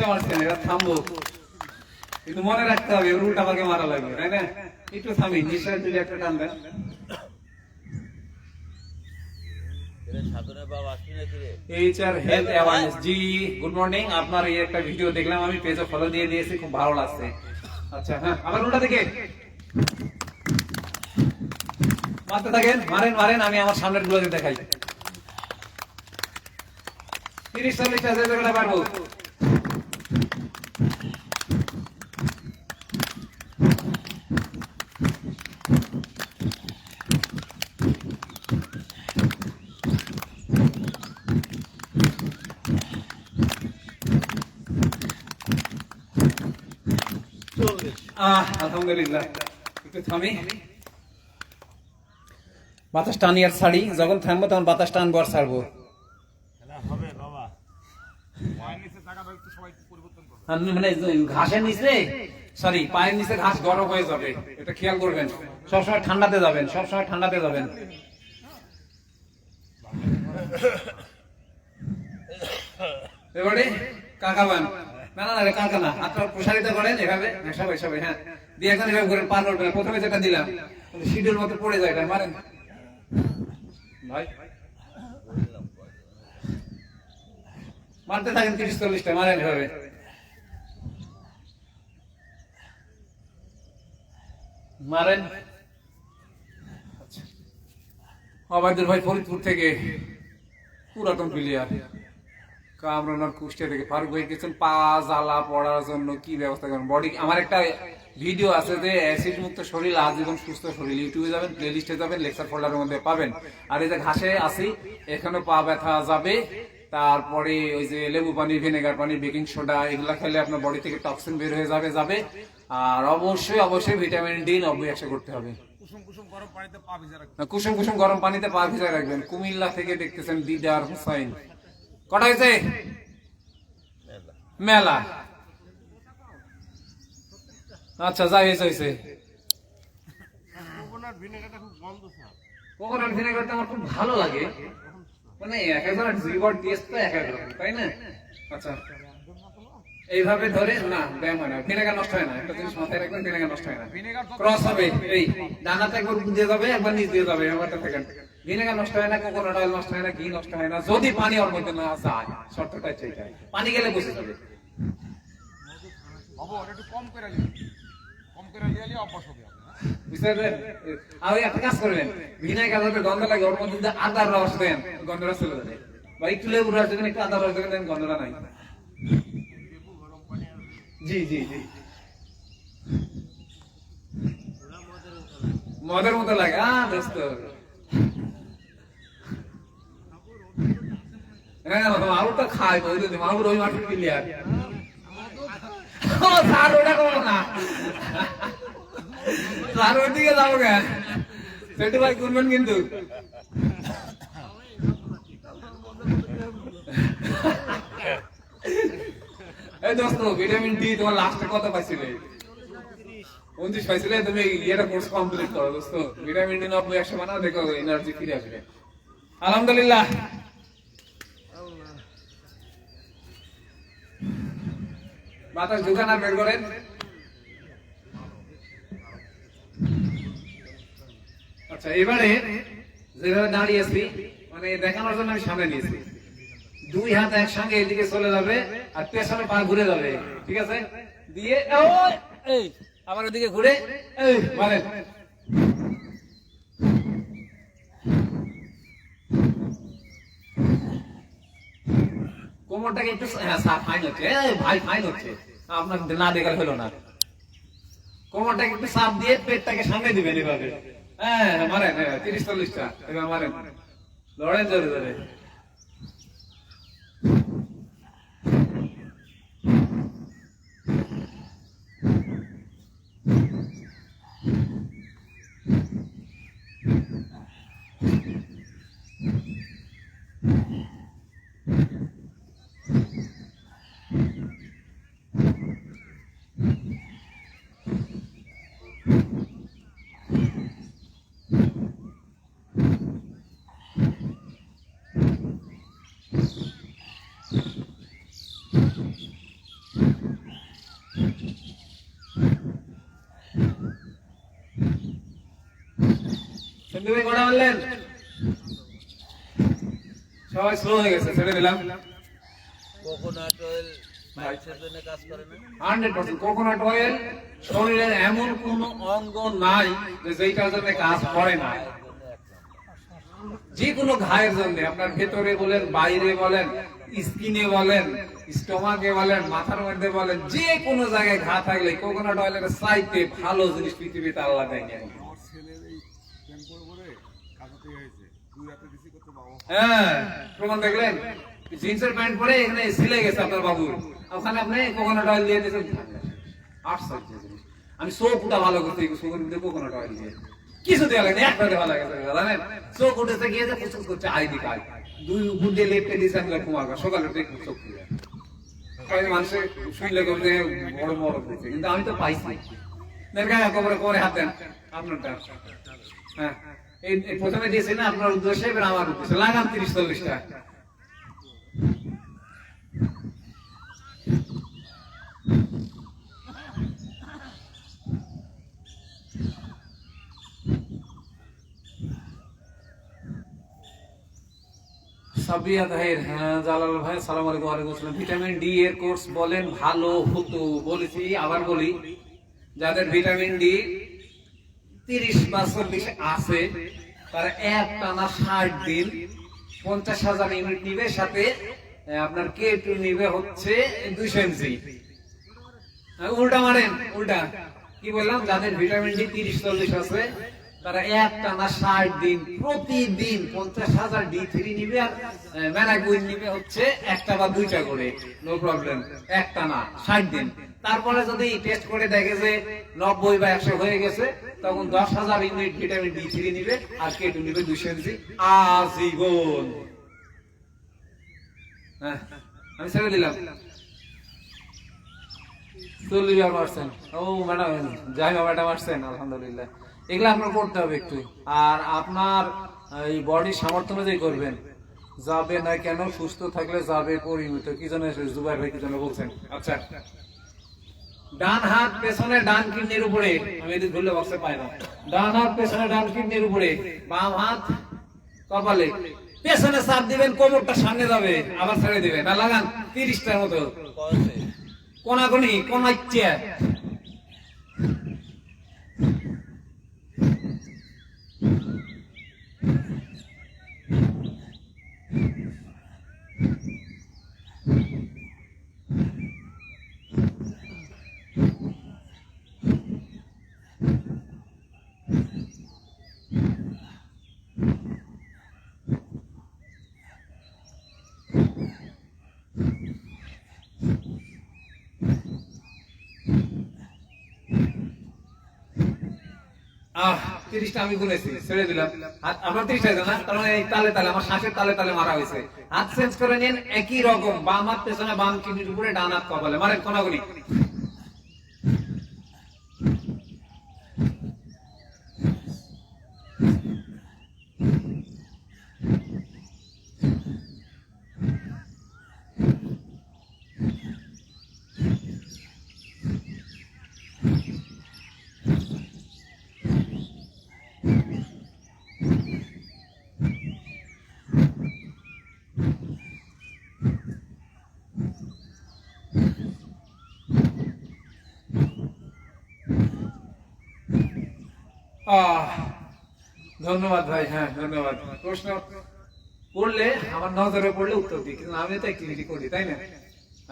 বুঝতে পারছেন, এটা থামবো, কিন্তু মনে রাখতে হবে ওর উল্টা পাকে মারা লাগবে, তাই না? একটু থামি, নিঃশ্বাস দিলে একটা টান দেন। সাধনের বাবা আসবি নাকি রে? HR হেলথ অ্যাওয়ারনেস, জি গুড মর্নিং। আপনার এই একটা ভিডিও দেখলাম আমি, পেজে ফলো দিয়ে দিয়েছি, খুব ভালো লাগছে। আচ্ছা হ্যাঁ, আবার উল্টা থেকে মারতে থাকেন, মারেন মারেন, আমি আমার সামনের গুলোকে দেখাই। 30-40টা যেতে গেলে পারবো। আলহামদুলিল্লাহ, একটু থামি, বাতাস টানি আর ছাড়ি, যখন থামবো তখন বাতাস টানবো আর ছাড়বো। হবে বাবা, পায়ের নিচে জায়গাটা একটু সবাই একটু পরিবর্তন করো। মানে ঘাসের নিচে, সরি পায়ের নিচে ঘাস গরম হয়ে যাবে, এটা খেয়াল করবেন। সবসময় ঠান্ডাতে যাবেন, সবসময় ঠান্ডাতে যাবেন। এবারে কাকাবান, না না না কাকা না, আপনার প্রসারিত করেন এভাবে, হ্যাঁ সবাই সবাই, হ্যাঁ দিয়ে একজন এভাবে করেন, পার করবেন। প্রথমে যেটা দিলাম শিডিউল মতো পড়ে যায়, এটা মারেন ভাই, মারতে থাকেন 30-40টা, মারেন এভাবে। মারেন। অবায়দুল ভাই ফরিদপুর থেকে, পুরাতন প্লেয়ার, কামরানার কুষ্টিয়া থেকে। ফারুক ভাই গেছেন পা জ্বালা পড়ার জন্য, কি ব্যবস্থা করেন বডি। আমার একটা ভিডিও আছে যে অ্যাসিড মুক্ত শরীর আজীবন সুস্থ শরীর, ইউটিউবে যাবেন, প্লে লিস্টে যাবেন, লেকচার ফোল্ডারের মধ্যে পাবেন। আর এই যে ঘাসে আসি, এখানে পা ব্যথা যাবে। তারপরে ওই যে লেবু পানি, ভিনেগার পানি, বেকিং সোডা, এগুলা খেলে আপনার বডি থেকে টক্সিন বের হয়ে যাবে। আর অবশ্যই অবশ্যই ভিটামিন ডি 90-100 করতে হবে। কুসুম কুসুম গরম পানিতে পা ভিজে রাখতে। কুসুম কুসুম গরম পানিতে পা ভিজে রাখবেন। কুমিল্লা থেকে দেখতেছেন দিদার হুসাইন। কটা হয়েছে? মেলা। আচ্ছা যাই হয়েছে। কোকোনাট ভিনেগারটা খুব গন্ধ স্যার। কোকোনাট ভিনেগারটা আমার খুব ভালো লাগে, মানে এক একজনের জিভার টেস্ট তো এক এক রকম, তাই না? আচ্ছা এইভাবে ধরে না, ব্যায়াম হয় না, ভিনেগার নষ্ট হয় না। একটা জিনিস মাথায় রাখবেন, ভিনেগার নষ্ট হয় না, ক্রস হবে। এই ডানাতে একবার দিয়ে যাবে, একবার নিচ দিয়ে যাবে, ব্যাপারটা থাকেন। ভিনেগার নষ্ট হয় না, কোকোনাট অয়েল নষ্ট হয় না, ঘি নষ্ট হয় না, যদি পানি ওর মধ্যে না যায়। শর্তটা চাই, পানি গেলে বসে যাবে। বাবু ওটা একটু কম করে নিন, কম করে নিলে অভ্যাস হবে আপনার। বুঝতে পারলেন? আর একটা কাজ করবেন, ভিনেগার যাতে গন্ধ লাগে, ওর মধ্যে আদার রস দেন, গন্ধটা চলে যাবে। বা একটু লেবুর রস দেবেন, একটু আদার রস দেবেন, গন্ধটা নাই। জি জি জি, মদের মতো লাগে। দোস্ত হ্যাঁ, মাহবুব তো খায়, মাহবুব ওই মাঠের প্লেয়ার। স্যার ওটা করবো না, স্যার ওই দিকে যাবো কেন, সেটু ভাই করবেন কিন্তু। এই দোস্ত, ভিটামিন ডি তোমার লাস্টে কত পাইছিলে? 29 পাইছিলে। তুমি ইয়েটা কোর্স কমপ্লিট করো দোস্ত, ভিটামিন ডি 90-100 বানাও, দেখো এনার্জি ফিরে আসবে। আলহামদুলিল্লাহ। বাতাস ঢুকান আর বের করেন। আচ্ছা এবারে যেভাবে দাঁড়িয়েছি, মানে দেখানোর জন্য আমি সামনে নিয়েছি, দুই হাত একসঙ্গে এদিকে চলে যাবে আর পেছনে পা ঘুরে যাবে, ঠিক আছে? দিয়ে এই আবার ওদিকে ঘুরে এই বলেন। কোমরটাকে একটু ফাইন হচ্ছে, ভাই ফাইন হচ্ছে, আপনার না দেখার হলো না। কোমরটাকে একটু চাপ দিয়ে পেটটাকে সামনে দিবেন এভাবে। হ্যাঁ মারেন, 30-40টা এবার মারেন, লড়েন জোরে জোরে। শুনতে ভাই কটা মারলেন? সবাই স্লো হয়ে গেছে, ছেড়ে দিলাম। কোকোনাট অয়েল পাইলসের জন্য কাজ করে না? 100% কোকোনাট অয়েল শরীরের এমন কোন অঙ্গ নাই যে যেটার জন্য কাজ করে না। যে কোনো ঘায়ের জন্য, আপনার ভেতরে বলেন, বাইরে বলেন, স্কিনে বলেন, স্টোমাকে বলেন, মাথার মধ্যে বলেন, যে কোনো জায়গায় ঘা থাকলে কোকোনাট অয়েলের চাইতে ভালো জিনিস পৃথিবীতে আল্লাহ দেয়নি। আমার ছেলের এই প্যান করে করে কাজতে হয়েছে 2 রাতে দিছি করতে বাবা হ্যাঁ, প্রমাণ দেখলেন? জিন্সের প্যান্ট পরে এখানে সিলে গেছে আপনার বাবুর, ওখানে আপনি কোকোনাট অয়েল দিয়ে দিয়েছেন। আশ্চর্য জিনিস। আমি চোখটা ভালো করতে কোকোনাট অয়েল দিয়ে কিছু দেওয়া লাগে, একবারে ভালো গেছে জানেন। চোখ উঠেছে গিয়েছে, ফুসফুস করছে আইডি কার্ড 2 উপর দিয়ে লেপটে দিয়েছে, আমি ঘুমাগা সকালে উঠে চোখ খুলে মানুষের শুনলে করলে বড় বড় হয়েছে, কিন্তু আমি তো পাইছি। দেখা খবরে করে হাত দেন আপনারটা। হ্যাঁ, এই প্রথমে দিয়েছি না আপনার উদ্দেশ্যে, এবার আমার উদ্দেশ্যে লাগান 30-40 টাকা। সাবিয়া তাহির, হ্যাঁ জালাল ভাই সালাম আলাইকুম। ওয়ালাইকুম আসসালাম। ভিটামিন ডি এর কোর্স বলেন ভালো হতো, বলেছি আবার বলি, যাদের ভিটামিন ডি 30 বা 40 আছে তারা একটানা 60 দিন 50,000 ইউনিট নিবে, সাথে আপনার K2 নিবে হচ্ছে 200 mg। উল্টা মারেন, উল্টা কি বললাম, যাদের ভিটামিন ডি 30-40 আছে তারা একটানা 60 দিন প্রতিদিন 50,000 D3 নিবে, আর ম্যানাকুইন নিবে হচ্ছে একটা বা দুইটা করে, নো প্রবলেম, একটানা 60 দিন। তারপরে যদি টেস্ট করে দেখে যে 90 বা 100 হয়ে গেছে, তখন 10,000 ইউনিট ভিটামিন D3 নিবে আর K2 নিবে 200 mg আজীবন। হ্যাঁ, আমি ছেড়ে দিলাম। 40%। ও ম্যাডাম, যাই হোক ম্যাডাম আসছেন, আলহামদুলিল্লাহ। এগুলো আপনার করতে হবে একটু, আর আপনার এই বডির সামর্থ্য অনুযায়ী করবেন। যাবে না কেন, সুস্থ থাকলে যাবে পরিমিত, কি জানেন জুবাইর ভাই কি যেন বলছেন। আচ্ছা, ডান হাত পেছনে ডান কিডনির উপরে, আমি এদিকে ধরলে বক্সে পাই না, ডান হাত পেছনে ডান কিডনির উপরে, বাম হাত কপালে, পেছনে চাপ দিবেন, কোমরটা সামনে যাবে, আবার ছেড়ে দিবেন, না লাগান 30টার মতো কয়সে? কোনাগুনি কোনাচ্ছে। আহ 30টা আমি গুনেছি, ছেড়ে দিলাম। আমার 30টা না, কারণ এই তালে তালে আমার শ্বাসের তালে তালে মারা হয়েছে। হাত চেঞ্জ করে নিন, একই রকম, বাম হাত পেছনে বাম কিডনির উপরে, ডান হাত কপালে, মারেন কোনাগুনি। ধন্যবাদ ভাই, হ্যাঁ ধন্যবাদ। প্রশ্ন করলে আমার নজরে পড়লে উত্তর দিই, কিন্তু আমি তো অ্যাক্টিভিটি করি, তাই না?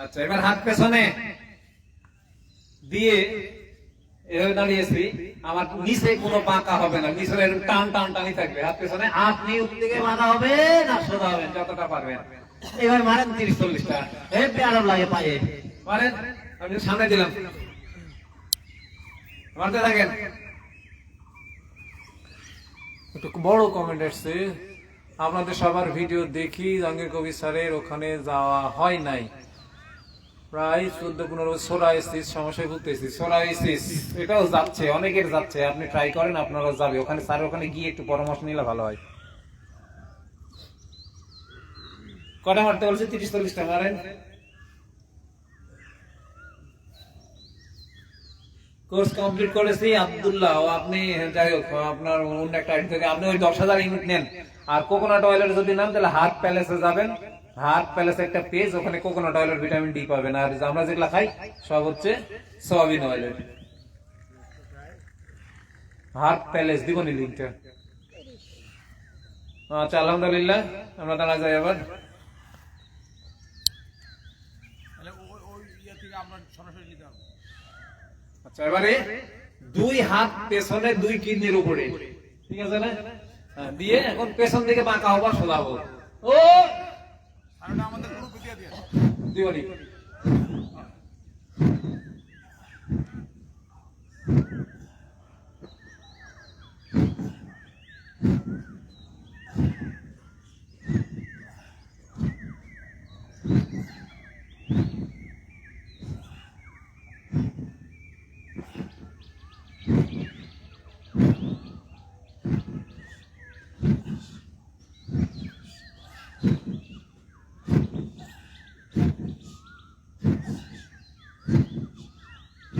আচ্ছা, এবার হাত পেছনে দিয়ে এভাবে দাঁড়িয়েছি, আমার নিচে কোনো বাঁকা হবে না, নিচে এরকম টান টান টানি থাকবে, হাত পেছনে, আপনি দিকে বাঁকা হবে না সোজা হবে যতটা পারবেন। এবার মারেন 30-40টা, হেব্বি আরাম লাগে পায়ে, মারেন। আমি সামনে দিলাম, মারতে থাকেন। একটু বড় কমেন্ট আসছে, আপনাদের সবার ভিডিও দেখি, জাহাঙ্গীর কবির স্যারের ওখানে যাওয়া হয় নাই, প্রায় 14-15 সোরাইসিস সমস্যায় ভুগতেছি। সোরাইসিস এটাও যাচ্ছে, অনেকের যাচ্ছে, আপনি ট্রাই করেন, আপনারা যাবে ওখানে, স্যার ওখানে গিয়ে একটু পরামর্শ নিলে ভালো হয়। কটা মারতে বলছে? 30-40টা মারেন। কোর্স কমপ্লিট করেছি আব্দুল্লাহ। ও আপনি যাই হোক আপনার অন্য একটা আইডি থেকে আপনি ওই 10,000 ইউনিট নেন। আর কোকোনাট অয়েলের যদি নেন তাহলে হার্ট প্যালেসে যাবেন। হার্ট প্যালেসে একটা পেজ, ওখানে কোকোনাট অয়েলের ভিটামিন ডি পাবেন। আর আমরা যেগুলা খাই সব হচ্ছে সয়াবিন অয়েলের। হার্ট প্যালেস দিবনি লিঙ্কটা। আচ্ছা আলহামদুলিল্লাহ, আমরা দাঁড়া যাই আবার। তাহলে ওই ইয়ে থেকে আমরা সরাসরি নিতে হবে। আচ্ছা এবারে 2 হাত পেছনে 2 কিডনির উপরে, ঠিক আছে না? হ্যাঁ, দিয়ে এখন পেছন দিকে বাঁকা হবা, সোজাবো। ও আর ওটা আমাদের গ্রুপে দিয়ে দিয়ে দিবনি।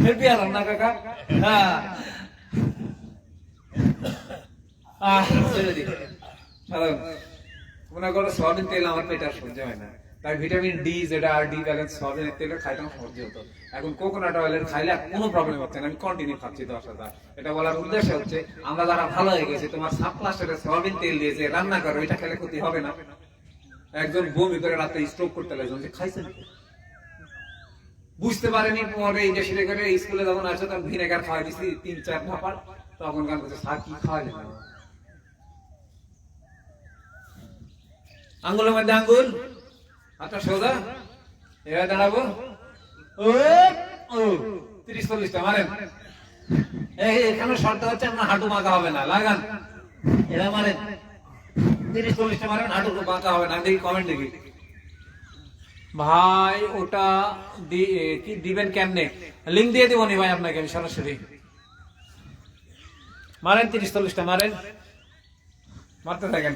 হেল্প ইয়ার না কাকা। হ্যাঁ ছেড়ে দিই। মনে করো সয়াবিন তেল আমার পেটে আর সহ্য হয় না, তাই ভিটামিন ডি যেটা আর ডি ব্যালেন্স সয়াবিনের তেলের খাইতাম সহ্য হতো। এখন কোকোনাট অয়েলের খাইলে আর কোনো প্রবলেম হচ্ছে না, আমি কন্টিনিউ খাচ্ছি 10,000। এটা বলার উদ্দেশ্য হচ্ছে আমরা যারা ভালো হয়ে গেছি, তোমার সাবক্লাসের সয়াবিন তেল দিয়ে যে রান্না করো এটা খেলে ক্ষতি হবে না। একজন বমি করে রাতে স্ট্রোক করতে লাগছে, যে খাইছেন বুঝতে পারেনি, পরে এই যে সেটা করে স্কুলে যখন আসছে তখন ভিনেগার খাওয়াই দিচ্ছি 3-4 ভাপার, তখন গান করছে স্যার কি খাওয়াইলেন। আঙ্গুলের মধ্যে আঙ্গুল, হাতটা সোজা, এবার দাঁড়াবো। ও 30-40টা মারেন। এখানে শর্ত হচ্ছে আপনার হাঁটু বাঁকা হবে না, লাগান এরা মারেন। 30-40টা মারেন, হাঁটু বাঁকা হবে না। দেখি কমেন্ট দেখি ভাই, ওটা কি দিবেন কেমনে? লিঙ্ক দিয়ে দিব নি ভাই আপনাকে আমি সরাসরি। মারেন 30-40টা মারেন, মারতে থাকেন।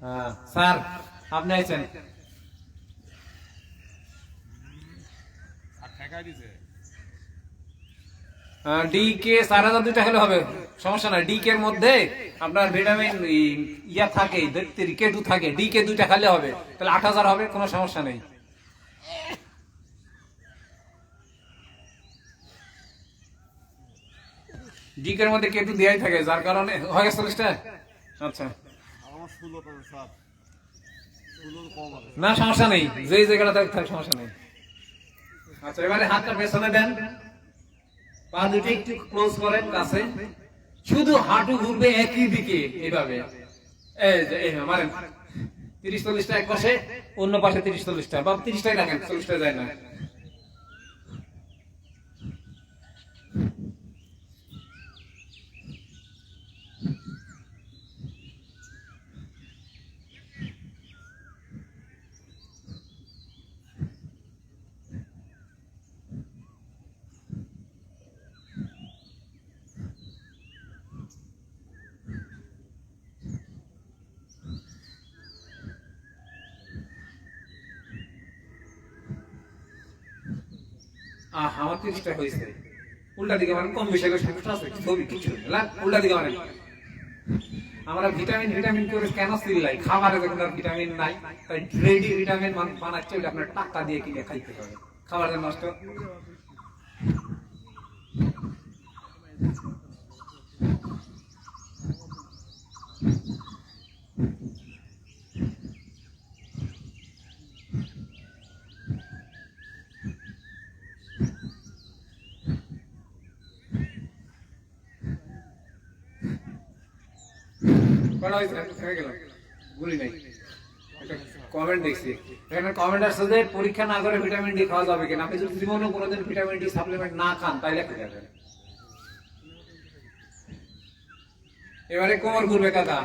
হ্যাঁ স্যার আপনি আইছেন। আর ঠেকাই দিছে। ডি কে 4,002টা হলে হবে, সমস্যা নাই। ডি কে এর মধ্যে আপনার ভিটামিন ইয়া থাকে, কে2 থাকে, ডি কে 2টা খেলে হবে, তাহলে 8,000 হবে, কোনো সমস্যা নেই। ডি কে এর মধ্যে কে2 দেয়াই থাকে, যার কারণে হয়ে গেছে 40টা। আচ্ছা আমার 16 তো স্যার, 16 কম আছে। না সমস্যা নেই, যে জায়গাটা থাকে সমস্যা নেই। আচ্ছা এবারে হাতটা পেছনে দেন, পা দুটো একটু ক্লোজ করেন কাছে, শুধু হাঁটু ঘুরবে একই দিকে এইভাবে। এই যে এই মারেন 30-40টা এক পাশে, অন্য পাশে 30-40টা, বা 30টাই রাখেন, 40টা যায় না। আমার 30টা হয়েছে। উল্টা দিকে মানে কম বেশি সমস্যা আছে, ছবি কিছু না, উল্টা দিকে মানে আমরা ভিটামিন করে কেন চিল্লাই? খাবারে যখন আর ভিটামিন নাই, তাই রেডি ভিটামিন বানাচ্ছে, ওটা আপনার টাকা দিয়ে কিনে খাইতে হবে, খাবারের নষ্ট। কমেন্ট দেখছি, এখানে কমেন্ট আসছে যে পরীক্ষা না করে ভিটামিন ডি খাওয়া যাবে কিনা। আপনি যদি জীবনে কোনোদিন ভিটামিন ডি সাপ্লিমেন্ট না খান তাইলে খেতে যাবেন। এবারে কোমর ঘুরবে কাকা,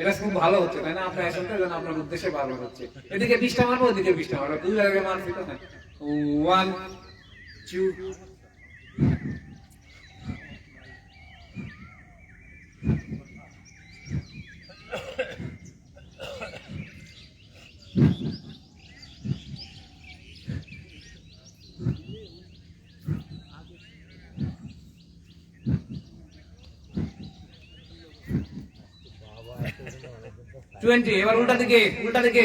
এটা খুব ভালো হচ্ছে তাই না? আপনি আসেন তো, আপনার উদ্দেশ্যে বারবার হচ্ছে। এদিকে 20টা মারবো, ওদিকে 20টা মারবো, 2 জায়গায় মারছি তো না। 1 2 1 20, এবার উল্টা দিকে, উল্টা দিকে।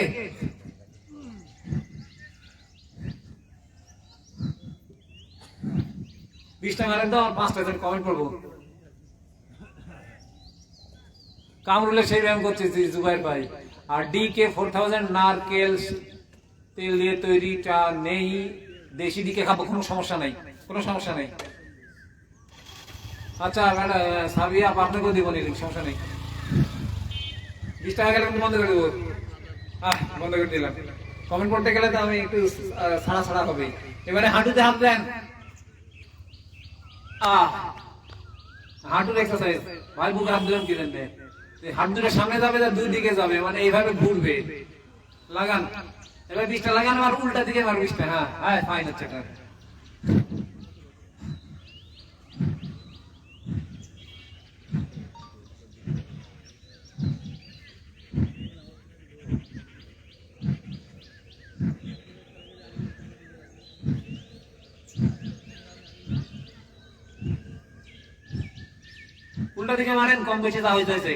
20টা মারেন তো, আর 5টা কমেন্ট করবো। কামরুলের সেই ব্যায়াম করছে জুবাইর ভাই। আর ডিকে 4000 নারকেল তেল দিয়ে তৈরিটা নেই, দেশি ডিকে খাবো, কোনো সমস্যা নাই, কোনো সমস্যা নেই। আচ্ছা ম্যাডাম সাবিয়া আপনাকেও দিব নিন, সমস্যা নেই। 20 টাকা গেলে বন্ধ করে দেবো। বন্ধ করে দিলাম। কমেন্ট করতে গেলে তো আমি একটু ছাড়া ছাড়া হবে। এবারে হাঁটুতে হাত দেন। হাঁটুর এক্সারসাইজ ভাই, বুকে হাত দিলাম কি দেন, হাত দুটো সামনে যাবে, দুই দিকে যাবে, মানে এইভাবে ঘুরবে। লাগান, এবার 20টা লাগান, আর উল্টা দিকে মার 20টা। হ্যাঁ হ্যাঁ, ফাইন হচ্ছে এটা। উল্টা দিকে মারেন, কম বেশি যা হইতেছে।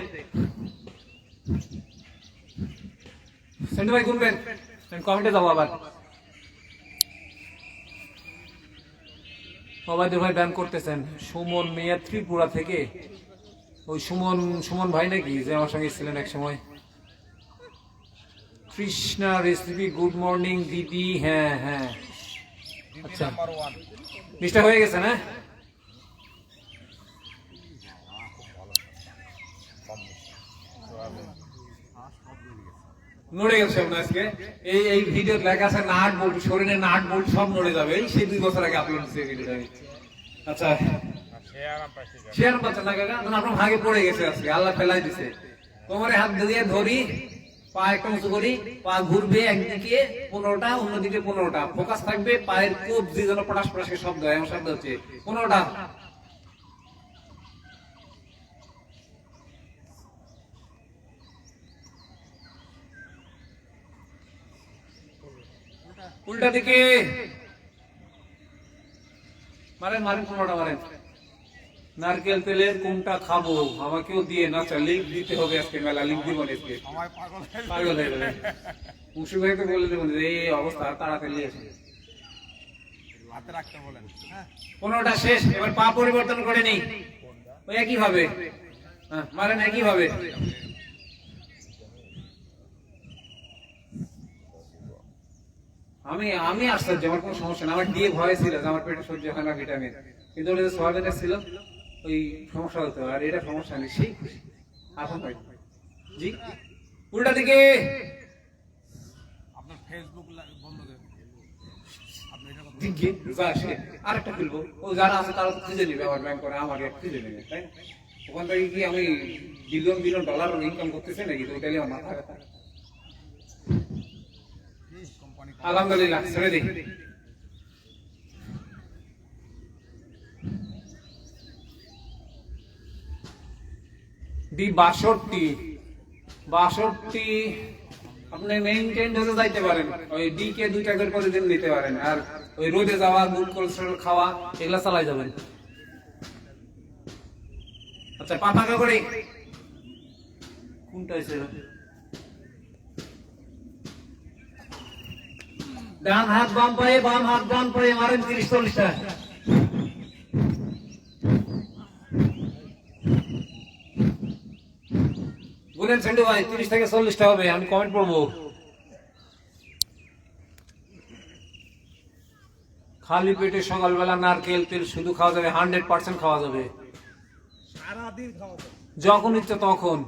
সেন্টু ভাই ঘুরবেন, কমেন্টে যাবো আবার। সবাইদের ভাই ব্যান করতেছেন। সুমন মিয়া ত্রিপুরা থেকে, ওই সুমন ভাই নাকি, যে আমার সঙ্গে ছিলেন এক সময়। কৃষ্ণা রেসিপি, গুড মর্নিং দিদি। হ্যাঁ হ্যাঁ, আচ্ছা 20টা হয়ে গেছে না? নড়ে গেছে আজকে। এই ভিডিও লেখা আছে নাট বোল্ট, শরীরে নাট বোল্ট সব নড়ে যাবে। সেই 2 বছর আগে আপলোড হয়েছে ভিডিওটা। আচ্ছা শেয়ার পাচ্ছেন না কাকা, আপনার ভাগে পড়ে গেছে আজকে, আল্লাহ ফেলাই দিছে। কোমরে হাত দিয়ে ধরি, পা একটা উঁচু করি, পা ঘুরবে একদিকে 15টা, অন্যদিকে 15টা, ফোকাস থাকবে পায়ের কবজি যেন পটাশ পটাশের শব্দ হয়, এমন শব্দ হচ্ছে 15টা। উল্টা দিকে মারেন, মারেন 15টা মারেন। নারকেল তেলের কোনটা খাবো, আমাকেও দিয়ে না, লিঙ্ক দিতে হবে আজকে, মেলা লিঙ্ক দিব আজকে। পাগল হয়ে যাবে। মুশফিক ভাইকে বলে দেবেন যে এই অবস্থা, তাড়াতাড়ি এসে হাতে রাখতে বলেন। 15টা শেষ। এবার পা পরিবর্তন করে নেই, ওই একই ভাবে মারেন, একই ভাবে। আমি আশ্চর্য, আমার কোনো সমস্যা না। আমার দিয়ে ভয় ছিল যে আমার পেটে সহ্য হয় না ভিটামিন, কিন্তু ওটা সোয়াবিনের ছিল, ওই সমস্যা হতো। আর এটা সমস্যা নেই, সেই খুশি। আসুন ভাই জি, উল্টা দিকে। আপনার ফেসবুক বন্ধ করে আপনি এটা কথা দিকে আরেকটা খুলবো, ও যারা আছে তারা খুঁজে নেবে, আমার ব্যাংক করে আমার খুঁজে নেবে, তাই না? ওখান থেকে কি আমি বিলিয়ন বিলিয়ন ডলার ইনকাম করতেছি নাকি? তো ওইটাই আমার মাথা ব্যথা। কোম্পানি আলহামদুলিল্লাহ, ছেড়ে দিই। বাষট্টি আপনি মেইনটেইন হতে যাইতে পারেন। ওই ডি কে 2টা করে প্রতিদিন নিতে পারেন, আর ওই রোদে যাওয়া, গুড কোলেস্টেরল খাওয়া, এগুলা চালাই যাবেন। আচ্ছা পা ফাঁকা করে, কোনটা হয়েছে? ডান হাত বাম পায়ে, বাম হাত ডান পায়ে, মারেন 30-40টা। বলেন সেন্টু ভাই 30 থেকে 40টা হবে, আমি কমেন্ট করবো। খালি পেটে সকালবেলা নারকেল তেল শুধু খাওয়া যাবে, 100% খাওয়া যাবে, যখন ইচ্ছে তখন।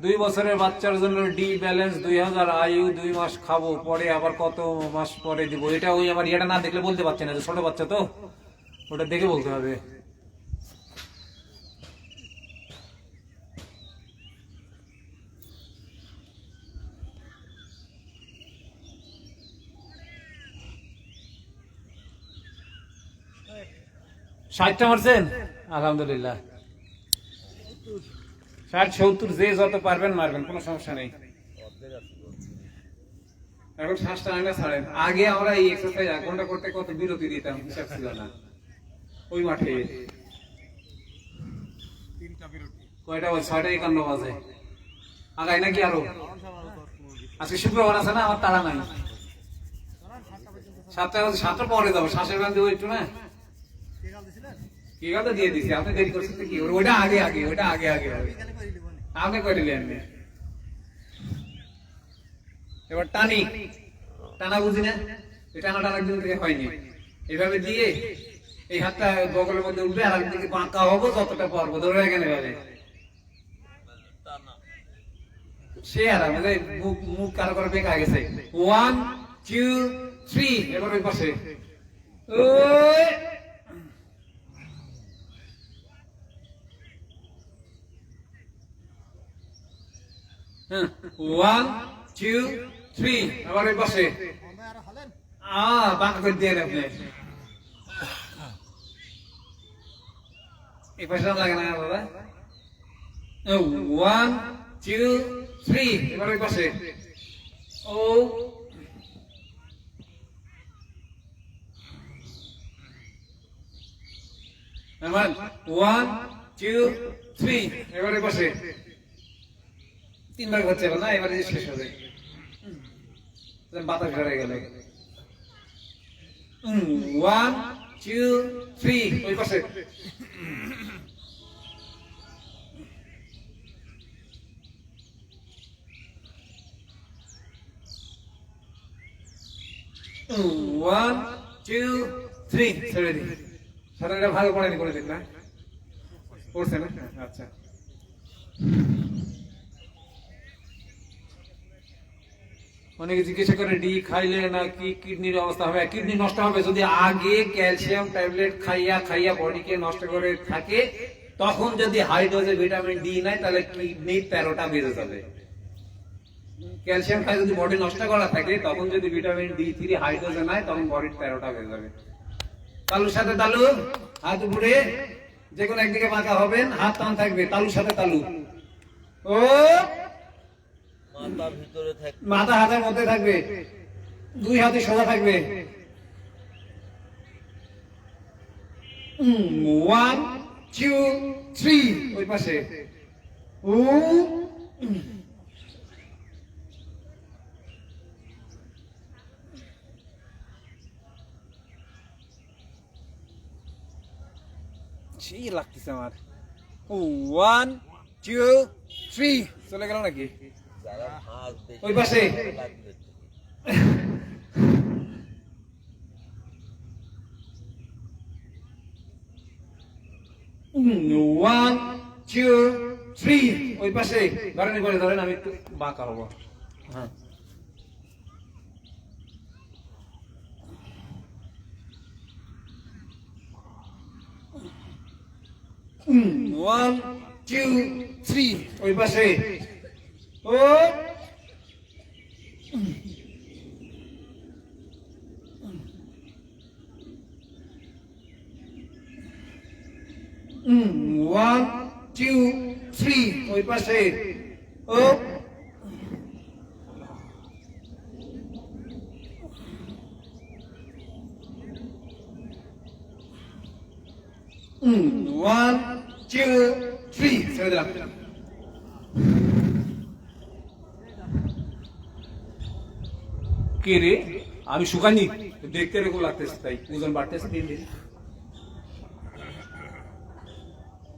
2 বছরের বাচ্চার জন্য ডি ব্যালেন্স 2000 আয়ু, 2 মাস খাবো, পরে আবার কত মাস পরে দিব? এটা ওই আমার এটা না দেখলে বলতে পারছি না, যে ছোট বাচ্চা তো, ওটা দেখে বলতে হবে। ষাটটা মারছেন, আলহামদুলিল্লাহ। 60-70 যে যত পারবেন মারবেন, কোনো সমস্যা নেই। এখন শ্বাসটা আগে ছাড়েন। আগে আমরা এই এক্সারসাইজ 1 ঘন্টা করতে কত বিরতি দিতাম, হিসাব ছিল না। ওই মাঠে 3টা বিরতি, কয়টা বাজে? 6:51 বাজে। আগাই নাকি আরো? আজকে শুক্রবার আছে না, আমার তাড়া নাই। 7টা পরে যাবো, শ্বাসের গান দেবো একটু না। কি কথা দিয়ে দিছি, আপনি দেরি করছেন তো কি? ওইটা আগে আগে, ওইটা আগে আগে আপনি করে দিলেন। এবার টানি, টানা বুঝি না, এই টানাটা একদিন থেকে হয়নি। এইভাবে দিয়ে এই হাতটা বগলের মধ্যে উঠবে, আর একদিকে বাঁকা হবো, যতটা পারবো ধরে এখানে ভাবে সে আর আমাদের মুখ মুখ কারো করে বেঁকা গেছে। 1 2 3 এবার ওই পাশে ওই 1 2 3 এবার ওই পাশে বাঁকা করে দিয়ে আপনি এই পাশে লাগে না বাবা। 1 2 3 এবার ওই পাশে ও 1 2 3 এবার ওই পাশে 3বার হচ্ছে না, এবারে শেষ হবে। বাতাস ধরে গেল। 1 2 3 ওই পাশে 1 2 3 ছেড়ে দিন। সাঁতারটা ভালো পড়েনি, করে দিন না, পড়ছে না? আচ্ছা, অনেকে জিজ্ঞাসা করে ডি খাইলে নাকি কিডনির অবস্থা হবে। কিডনি নষ্ট হবে যদি আগে ক্যালসিয়াম ট্যাবলেট খাইয়া খাইয়া বডিকে নষ্ট করে থাকে, তখন যদি হাই ডোজে ভিটামিন ডি নেয় তাহলে কিডনি 13টা বেড়ে যাবে। ক্যালসিয়াম খাই যদি বডি নষ্ট করা থাকে, তখন যদি ভিটামিন D3 হাই ডোজে নেয় তখন বডির 13টা বেড়ে যাবে। তালুর সাথে তালু, হাত উপরে, যে কোনো একদিকে বাঁকা হবেন, হাত টান থাকবে, তালুর সাথে তালু। ও মাথার ভিতরে থাকে, মাথা হাতের মধ্যে থাকবে, 2 হাতে সোজা থাকবে। 1 2 3 ওই পাশে ও 1 লাগতেছে আমার। 1 2 3 চলে গেল নাকি? যারা হাত বেশি ওই পাশে লাগবে 1 2 3 ওই পাশে ধরেন, করে ধরেন, আমি একটু বাঁকা হবো। হ্যাঁ 1 2 3 ওই পাশে ও 1 2 3 ওই পাশে ও 1 2 3 ছেড়ে দিলাম। কে রে, আমি শুকানি, দেখতে এরকম লাগতেছে, তাই ওজন বাড়তেছে দিন দিন।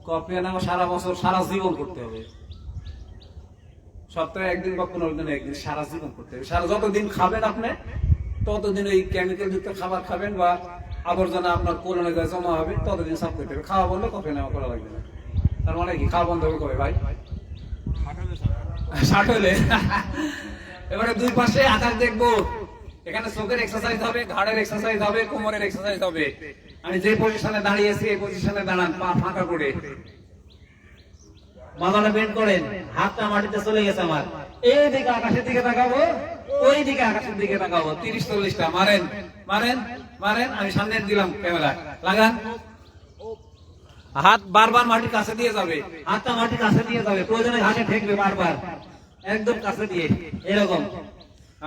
কফি আনা সারা বছর, সারা জীবন করতে হবে, সপ্তাহে একদিন বা 15 দিনে একদিন, সারা জীবন করতে হবে। সারা যতদিন খাবেন আপনি, ততদিন ওই কেমিক্যাল যুক্ত খাবার খাবেন বা আবর্জনা আপনার কোলনে জমা হবে, ততদিন সাফ করতে হবে। খাওয়া বললে কফি নেওয়া করা লাগবে না। তার মানে কি খাওয়া বন্ধ হবে কবে ভাই? 60 হলে। এবারে 2 পাশে আকাশ দেখবো, এখানে চোখের এক্সারসাইজ হবে, ঘাড়ের এক্সারসাইজ হবে, কোমরের এক্সারসাইজ হবে। আমি যে পজিশনে দাঁড়িয়েছি এই পজিশনে দাঁড়ান, পা ফাঁকা করে, মাথাটা বেন্ড করেন, হাতটা মাটিতে চলে গেছে আমার, এই দিকে আকাশের দিকে তাকাবো, ওই দিকে আকাশের দিকে তাকাবো, 30-40টা মারেন মারেন মারেন। আমি সামনে দিলাম ক্যামেরা, লাগান। হাত বারবার মাটির কাছে দিয়ে যাবে, হাতটা মাটির কাছে দিয়ে যাবে, প্রয়োজনে ঘাসে ঠেকবে বারবার, একদম কাছে দিয়ে এরকম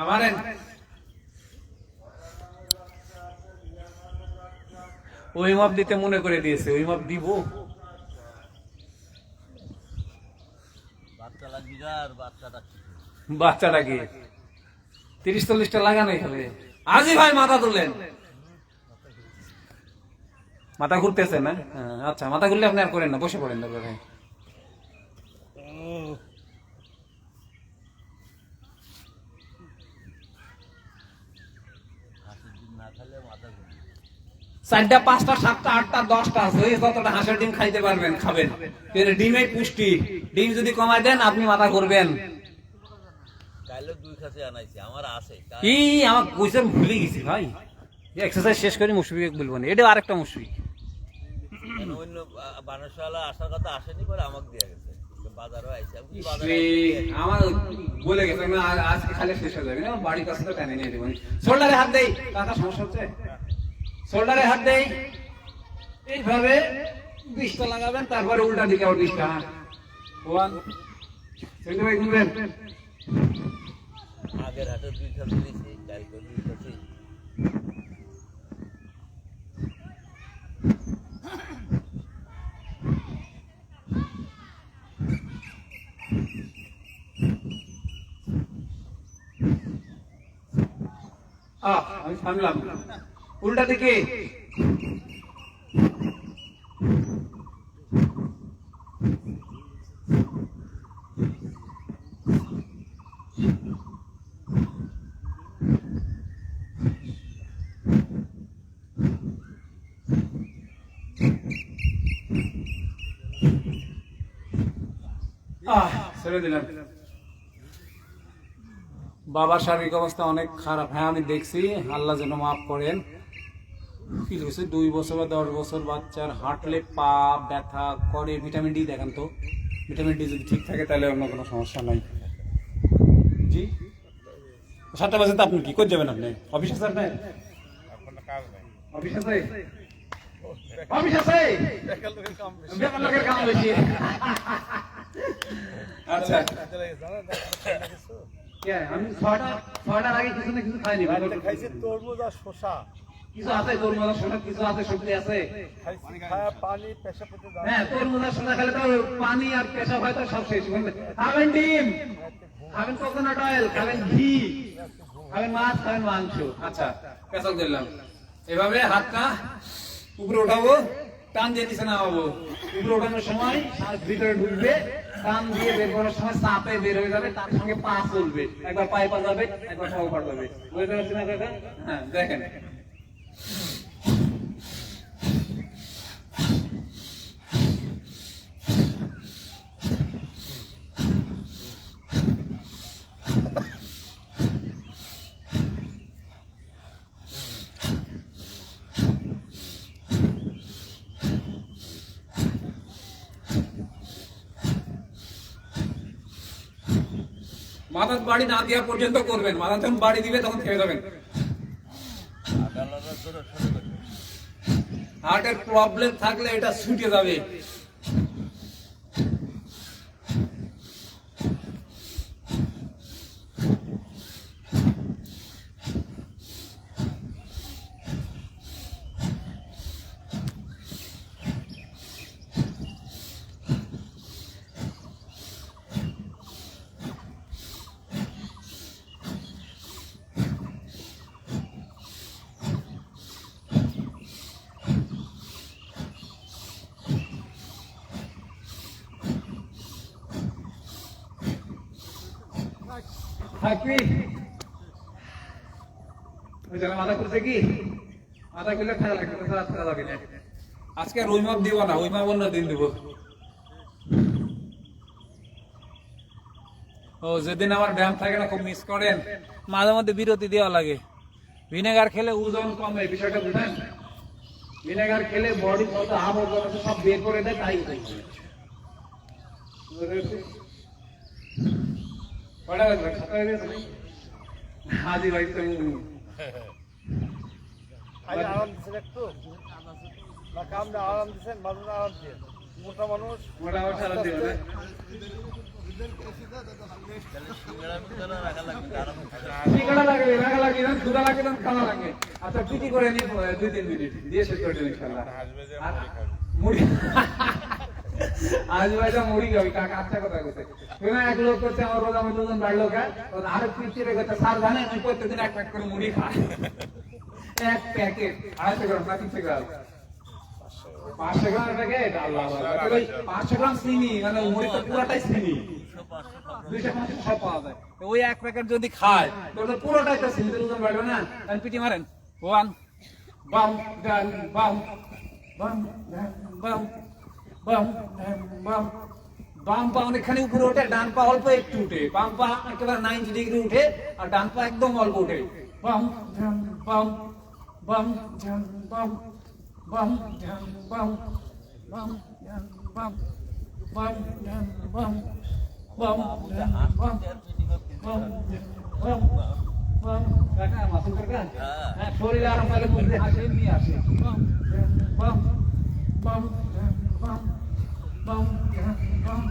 মারেন। ওই মাপ দিতে মনে করে দিয়েছে, ওই মাপ দিব। বাচ্চা লাগবি না আর বাচ্চাটা কি বাচ্চাটাকে 30-40টা লাগানোই হবে। আজি ভাই মাথা তুললেন, মাথা ঘুরতেছে না? হ্যাঁ, আচ্ছা মাথা ঘুরলে আপনি আর করেন না, বসে পড়েন দরকার হয়। হাঁসের ডিম না খেলে মাথা ঘুরবে। 4টা 5টা 7টা 8টা 10টা হয়ে যতটা হাঁসের ডিম খাইতে পারবেন খাবেন। এর ডিমে পুষ্টি, ডিম যদি কমায় দেন আপনি মাথা ঘুরবেন। কাইলে 2 খাসি আনাইছি আমার আছে কি আমার কইছেন ভুলে গেছি ভাই, এক্সারসাইজ শেষ করে মুশফিক বলবো না, এটা আরেকটা মুশফিক। কেন অন্য বানারসালা আসার কথা আসেনি পরে আমাকে দিয়ে গেছে বাজারও আইছে আমি ইস বাজারে রে, আমার বলে গেছে আমি আজকে খালি শেষ হয়ে যাবে না, বাড়ির কাছে তো টেনে নিয়ে দেবো। শোল্ডারে হাত দেই, কাকা সমস্যা হচ্ছে, শোল্ডারে হাত দেই, এইভাবে 20টা লাগাবেন, তারপরে উল্টা দিকে আবার 20টা। ওয়ান সেটা ভাই ঘুরবেন। আগের হাটে 2 খাসি দিয়েছি কালকে 2 খাসি আমি থামলাম, উল্টা দিকে। ছেড়ে দিলাম। বাবার শারীরিক অবস্থা অনেক খারাপ, হ্যাঁ আমি দেখছি, আল্লাহ যেন মাফ করেন। ফিল হয়েছে 2 বছর বা 10 বছর বাচ্চার হাঁটলে পা ব্যথা করে। ভিটামিন ডি দেখান তো, ভিটামিন ডি যদি ঠিক থাকে তাহলে অন্য কোনো সমস্যা নাই। জি 7টা বাজে তো আপনি কি করে যাবেন? আপনি অফিস আছে? আপনার অফিস আছে? অফিস আছে, বেকার লোকের কাম বেশি। আচ্ছা আমি 6টার আগে কিছু না কিছু খাইনি, খাইছি তরমুজ আর শসা, কিছু আছে তরমুজ আর শসা, কিছু আছে সবজি আছে। খায়া পানি পেশা পেতে দাও। হ্যাঁ তরমুজ আর শসা খেলে তো পানি আর পেশাব হয় তো সব শেষ। খাবেন ডিম, খাবেন কোকোনাট অয়েল, খাবেন ঘি, খাবেন মাছ, খাবেন মাংস। আচ্ছা পেশাব দিলাম। এভাবে হাতটা উপরে উঠাবো, টান দিয়ে নিচে নামাবো। উপরে ওঠানোর সময় শ্বাস ভিতরে ঢুকবে, টান দিয়ে বের করার সময় চাপে বের হয়ে যাবে, তার সঙ্গে পা চলবে, একবার পায়ে পা যাবে, একবার পাও পা যাবে। বুঝতে পারছি না কাকা? হ্যাঁ দেখেন। মাথা বাড়ি না দেওয়া পর্যন্ত করবেন, মাথা যখন বাড়ি দিবে তখন থেমে যাবেন। আদালতের জন্য শুরু করবে হার্টের প্রবলেম থাকলে এটা ছুটে যাবে। থাকবি ওই যারা মাথা করছে কি মাথা করলে খাওয়া লাগবে, খাওয়া যাবে না। আজকে রুই মাপ দিব না, ওই মাপ অন্য দিন দিব। ও যেদিন আমার ব্যায়াম থাকে না খুব মিস করেন, মাঝে মধ্যে বিরতি দেওয়া লাগে। ভিনেগার খেলে ওজন কমে, বিষয়টা বুঝেন? ভিনেগার খেলে বডি কত আবর্জনা আছে সব বের করে দেয়, তাই হাজি ভাই আরাম দিচ্ছেন একটু না, কামটা আরাম দিচ্ছেন, মানুষ আরাম দিয়ে মোটা মানুষ মোটামুটি সারা দিন তাহলে সিঙ্গারা ভিতরে রাখা লাগবে আরাম ঠিকানা লাগবে, রাখা লাগবে, ক্ষুধা লাগে না, খাওয়া লাগে। আচ্ছা পিটি করে নিয়ে 2-3 মিনিট দিয়ে শেষ করে দিন ইনশাআল্লাহ। আর মুড়ি আজ ভাইটা মুড়ি খাবি কাকা আচ্ছা কথা কইছে না এক লোক করছে আমার রোজা মধ্যে ওজন বাড়লো কা আর পিছিয়ে কথা স্যার জানেন আমি প্রত্যেকদিন এক প্যাক করে মুড়ি খাই এক প্যাকেট 250 গ্রাম না 300 গ্রাম 500 গ্রাম প্যাকেট আল্লাহ আল্লাহ 500 গ্রাম চিনি মানে মুড়ি তো পুরোটাই চিনি 250 সব পাওয়া যায় ওই এক প্যাকেট যদি খায় তাহলে পুরোটাই তো চিনি ওজন বাড়বে না তাহলে পিটি মারেন ওয়ান বাম ডান বাম বাম ডান বাম বাম ডান বাম বাম পা অনেকখানি উপরে ওঠে ডান পা অল্প একটু উঠে বাম পা একেবারে 90 ডিগ্রি উঠে আর ডান পা একদম অল্প উঠে বাম ডান বাম বাম ডান বাম বাম ডান বাম বাম ডান বাম বাম ডান বাম বাম ডান বাম বাম বাম বাম কাকা মাসুম কাকা হ্যাঁ শরীর আর আমাদের মধ্যে হাসি নিয়ে আসে বাম বাম বাম বাম বাম বাম বাম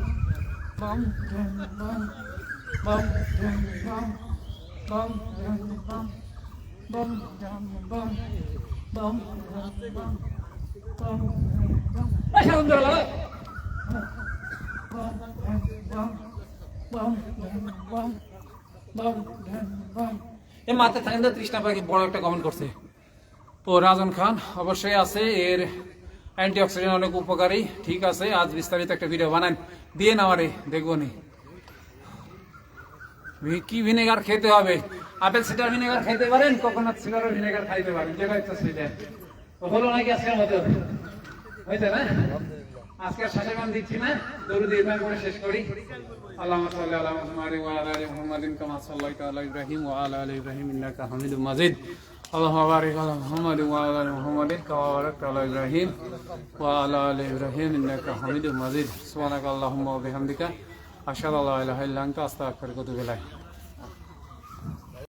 বাম বাম বাম বাম বাম বাম বাম বাম বাম বাম আলহামদুলিল্লাহ বাম বাম বাম বাম বাম বাম এই মাথা থাকেন তো 30টা পাখি বড় একটা কমেন্ট করছে ও রাজন খান অবশ্যই আছে এর অ্যান্টিঅক্সিডেন্ট অনেক উপকারী ঠিক আছে আজ বিস্তারিত একটা ভিডিও বানান দিয়ে না আমারে দেখবো নি কি ভিনেগার খেতে হবে আপেল সিডার ভিনেগার খাইতে পারেন কোকোনাট সিডারের ভিনেগার খাইতে পারেন যেটা ইচ্ছা সেটা তো হলো নাকি আজকের মতো হয়েছে না আজকের শেষে গান দিচ্ছি না দরুদ ইব্রাহিম করে শেষ করি আল্লাহুম্মা সাল্লি আলা মুহাম্মাদিন ওয়া আলা আলি মুহাম্মাদিন কামা সাল্লাইতা আলা ইব্রাহিম ওয়া আলা আলি ইব্রাহিম ইন্নাকা হামিদুম মাজিদ اللهم بارك على محمد وعلى ال محمد كما باركت على ابراهيم وعلى ال ابراهيم انك حميد مجيد سبحانك اللهم وبحمدك اشهد ان لا اله الا انت استغفرك واتوب اليك